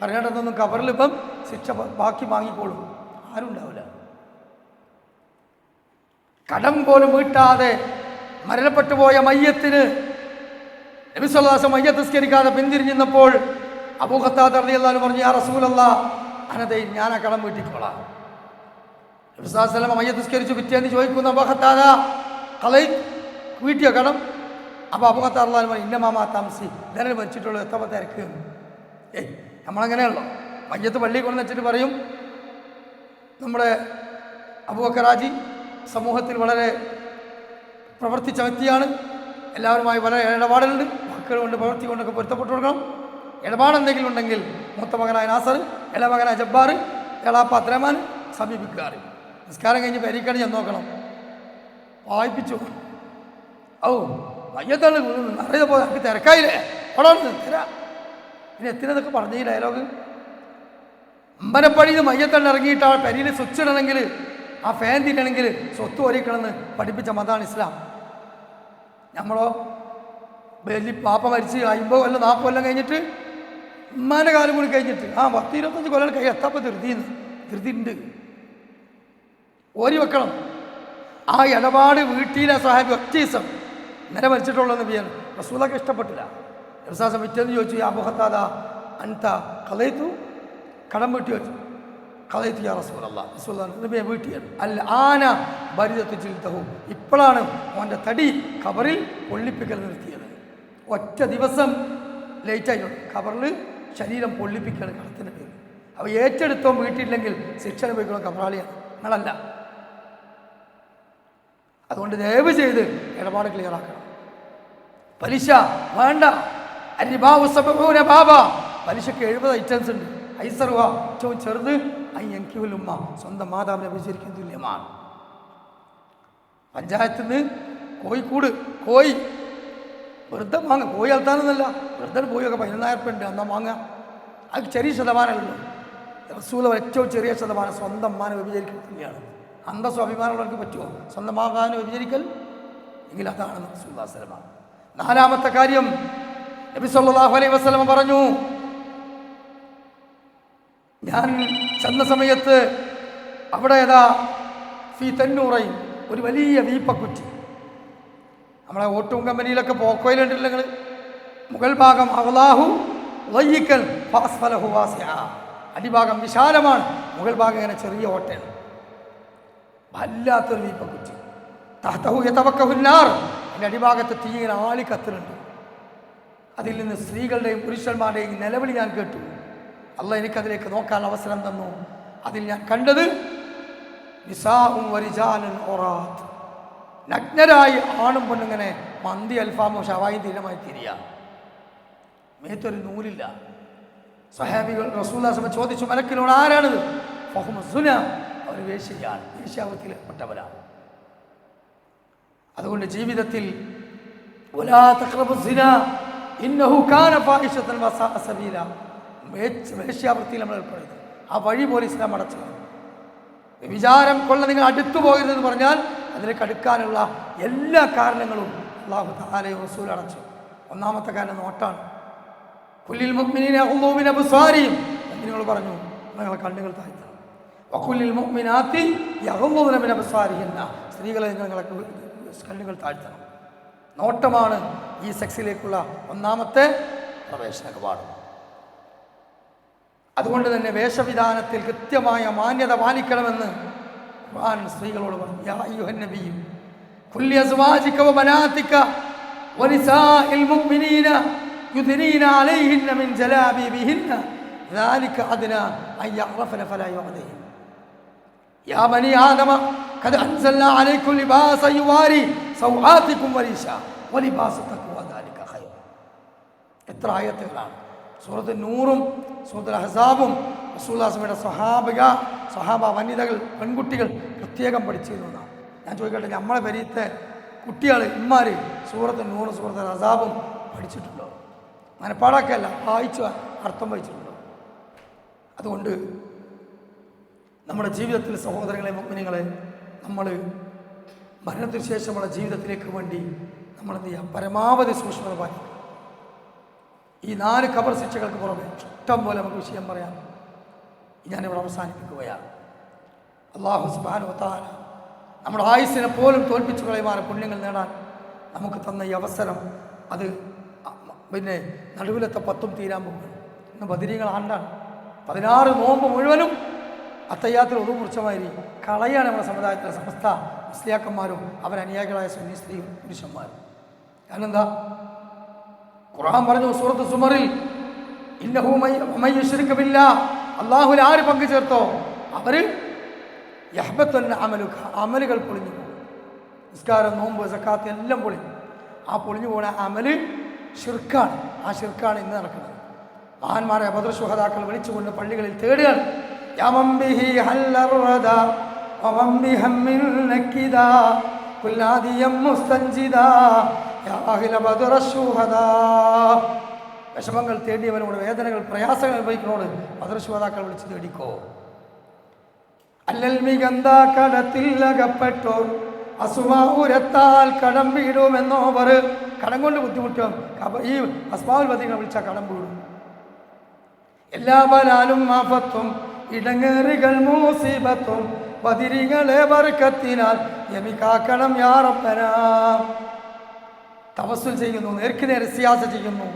പറയേണ്ടതൊന്നും ഖബറിൽ ഇപ്പം ശിക്ഷ ബാക്കി വാങ്ങിക്കോളും, ആരും ഉണ്ടാവില്ല. കടം പോലും വീട്ടാതെ മരണപ്പെട്ടു പോയ മയ്യത്തിന് നബി സല്ലല്ലാഹു അലൈഹി വസല്ലം മയ്യത്ത് നിസ്കരിക്കാതെ പിന്തിരിഞ്ഞപ്പോൾ അബൂ ഖത്താദ റളിയല്ലാഹു അൻഹു പറഞ്ഞു, യാ റസൂലല്ലാഹ് അനദൈ, ഞാൻ ആ കടം വീട്ടിക്കോളാം. നബി സല്ലല്ലാഹു അലൈഹി വസല്ലം മയ്യത്ത് നിസ്കരിച്ചു. പിറ്റേന്ന് ചോദിക്കുന്നു, അബൂ ഖത്താദ കളൈ വീട്ടിയോ കടം? അപ്പോൾ അബൂ ഖത്താദ റളിയല്ലാഹു അൻഹു പറഞ്ഞു, ഇന്ന മാമാ താമസി, ഇന്നലെ മരിച്ചിട്ടുള്ളൂ, എത്ര തിരക്ക്. നമ്മളങ്ങനെയല്ലോ, മയ്യത്ത് പള്ളിയിൽ കൊണ്ടു വെച്ചിട്ട് പറയും, നമ്മുടെ അബൂബക്കർ ഹാജി സമൂഹത്തിൽ വളരെ പ്രവർത്തിച്ച വ്യക്തിയാണ്, എല്ലാവരുമായി വളരെ ഇടപാടുണ്ട്, വാക്കുകൾ കൊണ്ട് പ്രവൃത്തി കൊണ്ടൊക്കെ പൊരുത്തപ്പെട്ടു കൊടുക്കണം. ഇടപാടെന്തെങ്കിലും ഉണ്ടെങ്കിൽ മൂത്ത മകനായ നാസർ, ഇള മകനായ ജബ്ബാർ, എളാപ്പ അബ്ദുറഹ്മാൻ സമീപിക്കാറ്. നിസ്കാരം കഴിഞ്ഞ് പെരീക്കണി ചെന്ന് നോക്കണം, വായിപ്പിച്ചു. മയ്യത്താണ് അറിയാതെ പോയി, എനിക്ക് തിരക്കായില്ലേ, അവിടെ തരാം. പിന്നെ എത്തിനതൊക്കെ പറഞ്ഞ ഈ ഡയലോഗ്. അമ്പലപ്പടിയിൽ മയ്യത്തണ്ട് ഇറങ്ങിയിട്ട് ആ പെരിയിൽ സ്വിച്ച് ഇടണമെങ്കിൽ, ആ ഫാൻ തിന്നണമെങ്കിൽ സ്വത്ത് ഓരിക്കണമെന്ന് പഠിപ്പിച്ച മതമാണ് ഇസ്ലാം. നമ്മളോ വലിയ പാപ്പ മരിച്ച് 50 കൊല്ലം 40 കൊല്ലം കഴിഞ്ഞിട്ട് ഉമ്മാൻ്റെ കാലം കൂടി കഴിഞ്ഞിട്ട് 10-25 കൊല്ലം കഴിഞ്ഞ് എത്താപ്പോൾ ധൃതിയുണ്ട്, ഓരി വെക്കണം. ആ ഇടപാട് വീട്ടിലെ സാഹിബ് ഒറ്റ ദിവസം ഇന്നലെ മരിച്ചിട്ടുള്ളതെന്ന് ചെയ്യാൻ റസൂലൊക്കെ ഇഷ്ടപ്പെട്ടില്ല. വിശ്വാസം വിറ്റെന്ന് ചോദിച്ചു, യാ അബൂ ഖത്താദ അൻത ഖളൈതു, കടം വീട്ടി വെച്ചു. ഖളൈതു യാ റസൂലല്ലാഹ്, റസൂലുള്ളാഹി വീട്ടിയാണ്. അല്ല ആന ബരിദത്തു ജിൽദഹു, ഇപ്പോഴാണ് അവൻ്റെ തടി ഖബറിൽ പൊള്ളിപ്പിക്കൽ നിർത്തിയത്. ഒറ്റ ദിവസം ലേറ്റായിട്ടുണ്ട് ഖബറിൽ ശരീരം പൊള്ളിപ്പിക്കൽ കടത്തിൻ്റെ പേര്. അപ്പോൾ ഏറ്റെടുത്തോ വീട്ടിയില്ലെങ്കിൽ ശിക്ഷ അനുഭവിക്കണം ഖബറാളിയാണ്, നിങ്ങളല്ല. അതുകൊണ്ട് ദയവ് ചെയ്ത് ഇടപാട് ക്ലിയർ ആക്കണം. പലിശ വേണ്ട. പലിശക്ക് 70 ഐറ്റംസ് ഉണ്ട്. ഐസറുവ ഏറ്റവും ചെറുത്, ഉമ്മ സ്വന്തം മാതാവിനെ വിചരിക്കുന്ന തുല്യമാണ്. പഞ്ചായത്തിൽ നിന്ന് കോഴിക്കൂട് കോഴി വെറുതെ വാങ്ങുക, കോഴി വളർത്താനൊന്നല്ല, വെറുതെ കോഴിയൊക്കെ 11,000 രൂപ ഉണ്ട്, എന്നാൽ വാങ്ങുക. അത് ചെറിയ ശതമാനമല്ലോ. റസൂൽ ഏറ്റവും ചെറിയ ശതമാനം സ്വന്തം മാനെ വ്യഭിചരിക്കുന്ന തുല്യമാണ്. അന്തസ്സും അഭിമാനമുള്ളവർക്ക് പറ്റുമോ സ്വന്തം മാതാവിനെ വ്യഭിചരിക്കൽ? എങ്കിൽ അതാണ് റസൂലുള്ളാഹി സ്വല്ലല്ലാഹു അലൈഹി വസല്ലം. നാലാമത്തെ കാര്യം, നബി സല്ലല്ലാഹു അലൈഹി വസല്ലം പറഞ്ഞു, ഞാൻ ചെന്ന സമയത്ത് അവിടെ ഫീ തന്നൂറൈൻ, ഒരു വലിയ വീപ്പക്കുറ്റി. നമ്മളെ ഓട്ടും കമ്പനിയിലൊക്കെ പോക്കോയിലുണ്ടല്ലോ നിങ്ങൾ, മുകൾ ഭാഗം അല്ലാഹു വയ്യിക്കൽ ഫാസ്ഫലഹു വാസിഅ, അടിഭാഗം വിശാലമാണ്, മുകൾ ഭാഗം ഇങ്ങനെ ചെറിയ ഓട്ടയാണ്. വല്ലാത്തൊരു വീപ്പക്കുറ്റി. തഹ്തഹു യതവക്കഹുന്നാർ, അതിൻ്റെ അടിഭാഗത്ത് തീ ഇങ്ങനെ ആളി കത്തുന്നുണ്ട്. അതിൽ നിന്ന് സ്ത്രീകളുടെയും പുരുഷന്മാരുടെയും നിലവിളി ഞാൻ കേട്ടു. അള്ളാഹ് എനിക്കതിലേക്ക് നോക്കാൻ അവസരം തന്നു. അതിൽ ഞാൻ കണ്ടത് നിസാഉം വരിജാലുൻ ഉറാത്ത്, നഗ്നരായി ആണും പെണ്ണിങ്ങനെ മന്തി അൽഫാമോ ഷവായും തീരമായി തിരിയാ, മേത്തൊരു നൂലില്ല. സഹാബികൾ റസൂലുള്ളാഹി സ്വല്ലല്ലാഹു അലൈഹി വസല്ലം ചോദിച്ചു, മലക്കിനോട് ആരാണിത്? ഫഹും സുന, അവർ വേശ്യയാണ്, വേശ്യാവൃത്തിയിൽപ്പെട്ടവരാണ്. അതുകൊണ്ട് ജീവിതത്തിൽ വലാ തഖ്റബു സിന ഇന്നഹു കാന ഫാഹിശതൻ വസാഅ സബീല, വേശ്യാവൃത്തിയിൽ നമ്മൾ ഏർപ്പെടരുത്. ആ വഴി പോലെ ഇസ്ലാം അടച്ചു. വിചാരം കൊള്ള നിങ്ങൾ അടുത്തു പോകരുതെന്ന് പറഞ്ഞാൽ അതിലേക്ക് അടുക്കാനുള്ള എല്ലാ കാരണങ്ങളും അല്ലാഹു തആലയും റസൂൽ അടച്ചു. ഒന്നാമത്തെ കാരണം നോട്ടാണ്. കുല്ലിൽ മുഅ്മിനീന യഗ്ളൂ മിൻ അബ്സാരിഹിം, മുഅ്മിനീങ്ങൾ പറഞ്ഞു നിങ്ങളെ കണ്ണുകൾ താഴ്ത്തണം. വകുല്ലിൽ മുഅ്മിനാത്തി യഗ്ളൂന മിൻ അബ്സാരിഹിന്ന, സ്ത്രീകളെ നിങ്ങളെ കണ്ണുകൾ താഴ്ത്തണം. നോട്ടമാണ് ഈ സെക്സിലേക്കുള്ള ഒന്നാമത്തെ പ്രവേശന കവാടം. അതുകൊണ്ട് തന്നെ വേഷവിധാനത്തിൽ കൃത്യമായ മാന്യത പാലിക്കണമെന്ന് ഖുർആൻ സ്ത്രീകളോട് പറഞ്ഞു. യാ അയ്യുഹൻ നബിയ്യു കുല്ലി അസ്വാജിക വബനാതിക വനിസാഇൽ മുഅ്മിനീന യുദ്നീന അലൈഹിന്ന മിൻ ജലാബിബിഹിന്ന ذلك أدنى أن يعرفن فلا يؤذين. يا بني آدم قد أنزلنا عليكم لباسا يواري سوآتكم وريشا ولباس التقوى ذلك خير. എത്ര ആയത്തുകളാണ് സൂറത്ത് നൂറും സൂറത്തുൽ അഹ്സാബും റസൂലുള്ളാഹിയുടെ സ്വഹാബ വനിതകൾ പെൺകുട്ടികൾ പ്രത്യേകം പഠിച്ചിരുന്നതാണ്. ഞാൻ ചോദിക്കട്ടെ, നമ്മളെ പെരീത്തെ കുട്ടികൾ ഇമ്മാർ സൂറത്ത് നൂറും സൂറത്തുൽ അഹ്സാബും പഠിച്ചിട്ടുണ്ടോ? മനപ്പാടാക്കല്ല, വായിച്ചു അർത്ഥം വായിച്ചിട്ടുണ്ടോ? അതുകൊണ്ട് നമ്മുടെ ജീവിതത്തിൽ സഹോദരങ്ങളെ മുഅ്മിനീങ്ങളെ, നമ്മൾ മരണത്തിന് ശേഷമുള്ള ജീവിതത്തിലേക്ക് വേണ്ടി നമ്മൾ എന്ത് ചെയ്യാം? പരമാവധി സൂക്ഷ്മത പാലിക്കുക. ഈ 4 ഖബർ ശിക്ഷകൾക്ക് പുറമെ ഇഷ്ടം പോലെ നമുക്ക് വിഷയം പറയാം. ഞാനിവിടെ അവസാനിപ്പിക്കുകയാണ്. അല്ലാഹു സുബ്ഹാനഹു വ തആല നമ്മുടെ ആയുസ്സിനെ പോലും തോൽപ്പിച്ചു കളയുമാറ് പുണ്യങ്ങൾ നേടാൻ നമുക്ക് തന്ന ഈ അവസരം, അത് പിന്നെ നടുവിലത്തെ 10 തീരാൻ പോകും. ഇന്ന് ബദരീങ്ങൾ ആണ്ടാണ്. 16 നോമ്പ് മുഴുവനും അത്തയ്യാത്തിൽ ഒതു മുറിച്ചമാതിരി കളയാണ് നമ്മുടെ സമുദായത്തിലെ സമസ്ത മുസ്ലിയാക്കന്മാരും അവരനുയായികളായ സുന്നി സ്ത്രീ പുരുഷന്മാരും. കാരണം എന്താ? ഖുർആൻ പറഞ്ഞു സൂറത്ത് സുമറിൽ, ഇന്നഹു മൻ യുശ്രിക് ബില്ലാഹ്, അല്ലാഹുവിൽ ആര് പങ്കു ചേർത്തോ അവര് യഹ്ബത്തുന്ന അമലുക, അമലുകൾ പൊളിഞ്ഞു പോകും. നിസ്കാരം, നോമ്പ്, സക്കാത്ത് എല്ലാം പൊളിഞ്ഞു. ആ പൊളിഞ്ഞു പോണ അമല് ഷിർക്കാണ്. ആ ഷിർക്കാണ് ഇന്ന് നടക്കുന്നത്. മഹാന്മാരെ ബദർ ശുഹദാക്കൾ വിളിച്ചുകൊണ്ട് പള്ളികളിൽ തേടുകയാണ്. വിഷമങ്ങൾ തേടിയവനോട്, വേദനകൾ പ്രയാസങ്ങൾ അനുഭവിക്കുന്നോട് ബദർ ശുഹദാക്കൾ വിളിച്ച് തേടിക്കോ. അല്ലൽ മികന്ത കടത്തിലകപ്പെട്ടോർ അസുമാഉരത്താൽ കടം വീടുമെന്നോവർ, കടം കൊണ്ട് ബുദ്ധിമുട്ടും ഈ അസ്മാഉൽ ബദീനെ വിളിച്ചാൽ കടം വീടും. എല്ലാ ബലാലും ആഫത്തും ഇടങ്ങേറുകൾ മൂസിബത്തും ബദരികളെ ബർക്കത്തിനാൽ യമികാക്കണം യാ റബ്ബനാ. തവസ്സുൽ ചെയ്യുന്നു, നേർക്കുനേർ സിയാസ ചെയ്യുന്നു.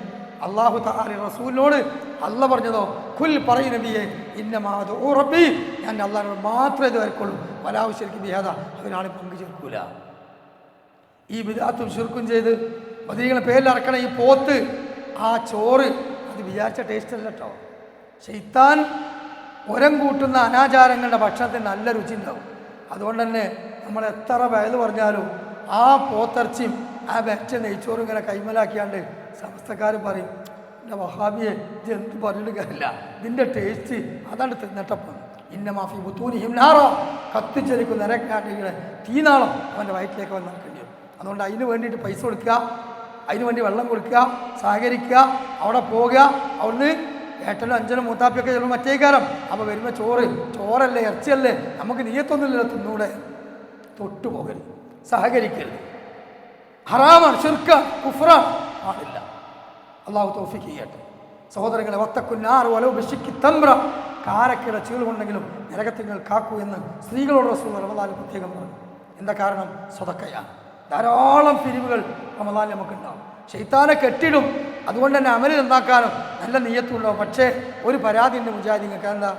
അല്ലാഹു തആല റസൂലിനോട് അല്ല പറഞ്ഞതോ, കുൽ പറയ് നബിയെ, ഇന്നമാ അദഉ റബ്ബി, ഞാൻ അല്ലാഹുവിനോട് മാത്രമേ ഇത് വരക്കുള്ളൂ, വലാ ഉശ്രികു ബിഹി, അതിനാണ് പങ്കു ചേർക്കൂല. ഈ ബിദ്അത്തും ശിർക്കും ചെയ്ത് ബദരീകളെ പേരിൽ ഇറക്കണ ഈ പോത്ത്, ആ ചോറ്, അത് വിചാരിച്ച ടേസ്റ്റ് അല്ല കേട്ടോ. ശൈത്താൻ ഉരം കൂട്ടുന്ന അനാചാരങ്ങളുടെ ഭക്ഷണത്തിന് നല്ല രുചി ഉണ്ടാവും. അതുകൊണ്ട് തന്നെ നമ്മൾ എത്ര വയല് പറഞ്ഞാലും ആ പോത്തിറച്ചിയും ആ വെച്ച നെയ്ച്ചോറും ഇങ്ങനെ കൈമലാക്കിയാണ്ട് സമസ്തക്കാർ പറയും, എൻ്റെ വഹാബിയെ ഇത് എന്ത് പറഞ്ഞിട്ട് കാര്യമില്ല, ഇതിൻ്റെ ടേസ്റ്റ് അതാണ് തിന്നിട്ടപ്പം. ഇന്ന മാഫി ബുത്തൂനിഹിം നാറോ, കത്തിച്ചെരിക്കുന്ന നരക്കാട്ടികളെ തീനാളം അവൻ്റെ വയറ്റിലേക്ക് വന്ന് നടക്കേണ്ടി വരും. അതുകൊണ്ട് അതിന് വേണ്ടിയിട്ട് പൈസ കൊടുക്കുക, അതിന് വേണ്ടി വെള്ളം കൊടുക്കുക, സഹകരിക്കുക, അവിടെ പോവുക. അവിടുന്ന് ഏട്ടനും അഞ്ചനും മൂത്താപ്പിയൊക്കെ ചിലപ്പോൾ മറ്റേ കാലം. അപ്പോൾ വരുമ്പോൾ ചോറല്ലേ ഇറച്ചിയല്ലേ, നമുക്ക് നീയത്തൊന്നുമില്ലല്ലോ, തിന്നൂടെ, തൊട്ടു പോകരുത്, സഹകരിക്കരുത്. ഹറാമാണ്, ശിർക്കാണ്, കുഫ്റാണ്, പാടില്ല. അള്ളാഹു തൗഫീഖ് ചെയ്യട്ടെ. സഹോദരങ്ങളെ, വത്തക്കുന്നാർ വലൗ ബിശിക്കി തംറ, കാരക്കയുടെ ചീളുകൊണ്ടെങ്കിലും നരകത്തിങ്ങൾ കാക്കൂ എന്ന് സ്ത്രീകളോട് റസൂൽ റമദാൻ പ്രത്യേകം പറഞ്ഞു. എന്താ കാരണം? സ്വതക്കയാണ്. ധാരാളം പിരിവുകൾ റമദാൻ നമുക്കുണ്ടാവും. ശൈത്താനെ കെട്ടിടും. അതുകൊണ്ട് തന്നെ അമല് നന്നാക്കാനും നല്ല നീയത്തുണ്ടാവും. പക്ഷേ ഒരു പരാതി ഉണ്ട് മുജാഹിദീങ്ങൾക്ക്. എന്താ?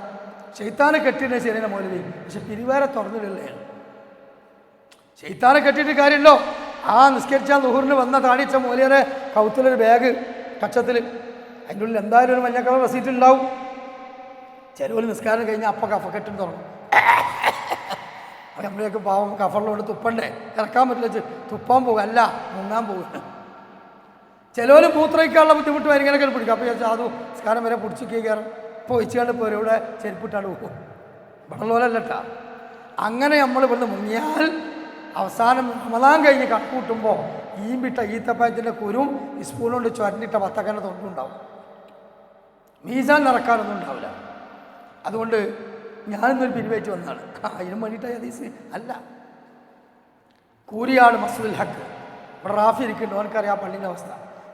ശൈത്താനെ കെട്ടിടുന്ന ശരിയുടെ മൗലവി, പക്ഷെ പിരിവേറെ തുറന്നിടല്ലേ. ശൈത്താനെ കെട്ടിയിട്ട് കാര്യമുണ്ടോ? ആ നിസ്കരിച്ചാൽ ളുഹൂറിന് വന്ന താടിച്ച മൂല്യരെ കൗത്തിലൊരു ബാഗ് കക്ഷത്തിൽ, അതിൻ്റെ ഉള്ളിൽ എന്തായാലും ഒരു മഞ്ഞ കളർ റസീറ്റ് ഉണ്ടാവും. ചിലവർ നിസ്കാരം കഴിഞ്ഞാൽ അപ്പം കഫക്കെട്ടിന് തുറന്നു. നമ്മളെയൊക്കെ പാവം കഫറിലോട് തുപ്പണ്ടേ, ഇറക്കാൻ പറ്റില്ല, തുപ്പാൻ പോകും, അല്ല മുങ്ങാൻ പോകും. ചിലവർ മൂത്രയ്ക്കാനുള്ള ബുദ്ധിമുട്ട് ഭയങ്കരമൊക്കെ പിടിക്കും. അപ്പോൾ ചോദിച്ചാൽ അത് നിസ്കാരം വരെ പിടിച്ച് കയറും. ഇപ്പോൾ ഒഴിച്ചുകൊണ്ട് പോരും, ഇവിടെ ചെരുപ്പിട്ടാണ് പോകും. വെള്ളമല്ലട്ടാ. അങ്ങനെ നമ്മൾ ഇവിടുന്ന് മുങ്ങിയാൽ അവസാനം റമദാൻ കഴിഞ്ഞ് കണക്കൂട്ടുമ്പോൾ ഈമ്പിട്ട ഈത്തപ്പഴത്തിൻ്റെ കുരും ഈ സ്പൂൺ കൊണ്ട് ചുരണ്ടിട്ട വത്തക്കൻ്റെ തൊണ്ടുണ്ടാവും. മീസാൻ നിറക്കാനൊന്നും ഉണ്ടാവില്ല. അതുകൊണ്ട് ഞാനിന്നൊരു പിരിവേറ്റ് വന്നതാണ്. അതിനും വേണ്ടിയിട്ട് ഹദീസ് അല്ല. കൂരിയാട് മസ്ജിദുൽ ഹക്ക്, ഇവിടെ റാഫി ഇരിക്കുന്നുണ്ട്, അവനക്കറിയാം പള്ളിൻ്റെ അവസ്ഥ.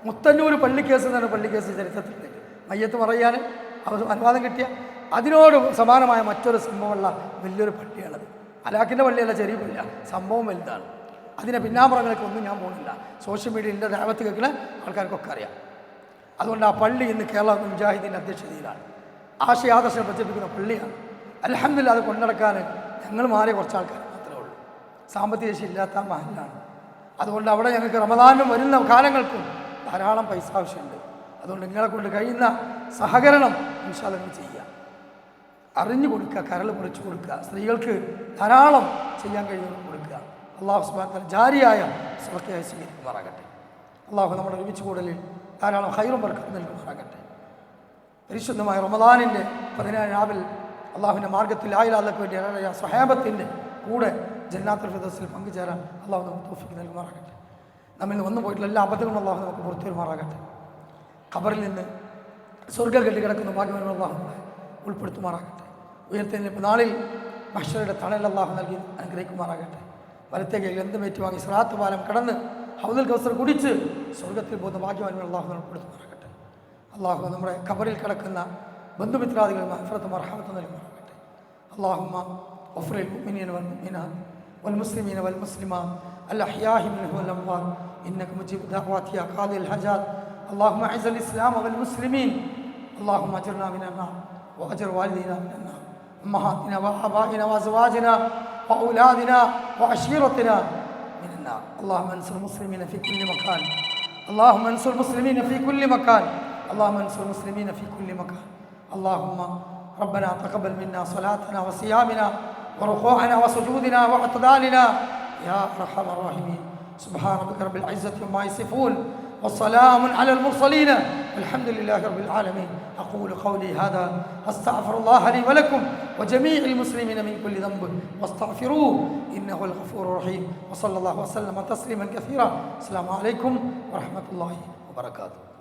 മുത്തന്നൂർ പള്ളിക്കേസ് എന്നാണ് പള്ളിക്കേസ് ചരിത്രത്തിലേക്ക്. മയ്യത്ത് പറയാൻ അനുവാദം കിട്ടിയ അതിനോട് സമാനമായ മറ്റൊരു സംഭവമുള്ള വലിയൊരു പള്ളിയാണത്. അലാക്കിൻ്റെ പള്ളിയല്ല, ചെറിയ പള്ളിയാണ്, സംഭവം വലുതാണ്. അതിൻ്റെ പിന്നാമ്പുറങ്ങൾക്ക് ഒന്നും ഞാൻ പോകുന്നില്ല. സോഷ്യൽ മീഡിയയിലെ ദഅവത്ത് കേൾക്കുന്ന ആൾക്കാർക്കൊക്കെ അറിയാം. അതുകൊണ്ട് ആ പള്ളി ഇന്ന് കേരള മുജാഹിദീൻ്റെ അധ്യക്ഷതയിലാണ്, ആശയാദർശം പ്രചരിപ്പിക്കുന്ന പള്ളിയാണ്. അൽഹംദുലില്ലാഹ് അത് കൊണ്ടുനടക്കാൻ ഞങ്ങൾ മാറിയ കുറച്ച് ആൾക്കാർ മാത്രമേ ഉള്ളൂ. സാമ്പത്തിക ശേഷി ഇല്ലാത്ത മഹലാണ്. അതുകൊണ്ട് അവിടെ ഞങ്ങൾക്ക് റമദാനും വരുന്ന കാലങ്ങൾക്കും ധാരാളം പൈസ ആവശ്യമുണ്ട്. അതുകൊണ്ട് നിങ്ങളെ കൊണ്ട് കഴിയുന്ന സഹകരണം ഇൻഷാ അല്ലാഹ് ചെയ്യുക, അറിഞ്ഞു കൊടുക്കുക, കരൾ പൊളിച്ചു കൊടുക്കുക, സ്ത്രീകൾക്ക് ധാരാളം ചെയ്യാൻ കഴിയുന്നത് കൊടുക്കുക. അള്ളാഹു സുബ്ഹാനഹു വ തആല ജാരിയായ സദഖയായി സ്വീകരിക്കുമാറാകട്ടെ. അള്ളാഹു നമ്മുടെ ഒരുമിച്ച് കൂടലിൽ ധാരാളം ഖൈറും ബർക്കത്തും നൽകുമാറാകട്ടെ. പരിശുദ്ധമായ റമദാനിൻ്റെ 17 രാവിൽ അള്ളാഹുവിൻ്റെ മാർഗ്ഗത്തിൽ ആയിലാക്ക് വേണ്ടി അയാളുടെ സ്വഹാബത്തിൻ്റെ കൂടെ ജന്നാത്തുൽ ഫിർദൗസിൽ പങ്കുചേരാൻ അള്ളാഹു നമുക്ക് തൗഫീഖ് നൽകുമാറാകട്ടെ. നമ്മിൽ നിന്ന് വന്നു പോയിട്ടുള്ള എല്ലാ അബദ്ധങ്ങളും അള്ളാഹു നമുക്ക് പുറത്തു വരുമാറാകട്ടെ. ഖബറിൽ നിന്ന് സ്വർഗ്ഗം കെട്ടിക്കിടക്കുന്ന ഭാഗ്യവാൻ അള്ളാഹു ഉൾപ്പെടുത്തുമാറാകട്ടെ. ഉയർത്തെഴുന്നേൽപ്പ് നാളിൽ മഹ്ശറയുടെ തണൽ അള്ളാഹു നൽകി അനുഗ്രഹിക്കുമാറാകട്ടെ. വലത്തെ കൈയിൽ എന്തും ഏറ്റുവാങ്ങി സിറാത്ത് പാലം കടന്ന് ഹൗദുൽ കൗസർ കുടിച്ച് സ്വർഗ്ഗത്തിൽ പോകുന്ന ഭാഗ്യവാന്മാർ അള്ളാഹു ഉൾപ്പെടുത്തുമാറാകട്ടെ. അള്ളാഹു നമ്മുടെ ഖബറിൽ കിടക്കുന്ന ബന്ധുമിത്രാദികൾ മഗ്ഫിറത്തും മർഹമത്തും നൽകുമാറാകട്ടെ. അല്ലാഹുമ്മ ഗഫിർ ലിൽ മുഅ്മിനീന വൽ മുഅ്മിനാത്ത് വൽ മുസ്ലിമീന വൽ മുസ്ലിമാത്ത് അൽ അഹ്യാഇ മിൻഹും വൽ അംവാത്ത് ഇന്നക മുജീബു ദഅവാതി യാ ഖാദിൽ ഹജാത്ത്. اللهم اعز الاسلام والمسلمين. اللهم اجرنا من النار واجر والدينا من النار، امهاتنا وابائنا وازواجنا واولادنا وعشيرتنا من النار. اللهم انصر المسلمين في كل مكان، اللهم انصر المسلمين في كل مكان، اللهم انصر المسلمين في كل مكان. اللهم ربنا تقبل منا صلاتنا وصيامنا وركوعنا وسجودنا واعتدالنا يا ارحم الراحمين. سبحان ربك رب العزة عما يصفون والسلام على المرسلين والحمد لله رب العالمين. أقول قولي هذا أستغفر الله لي ولكم وجميع المسلمين من كل ذنب واستغفروه إنه الغفور الرحيم. وصلى الله وسلم تسليما كثيرا. السلام عليكم ورحمة الله وبركاته.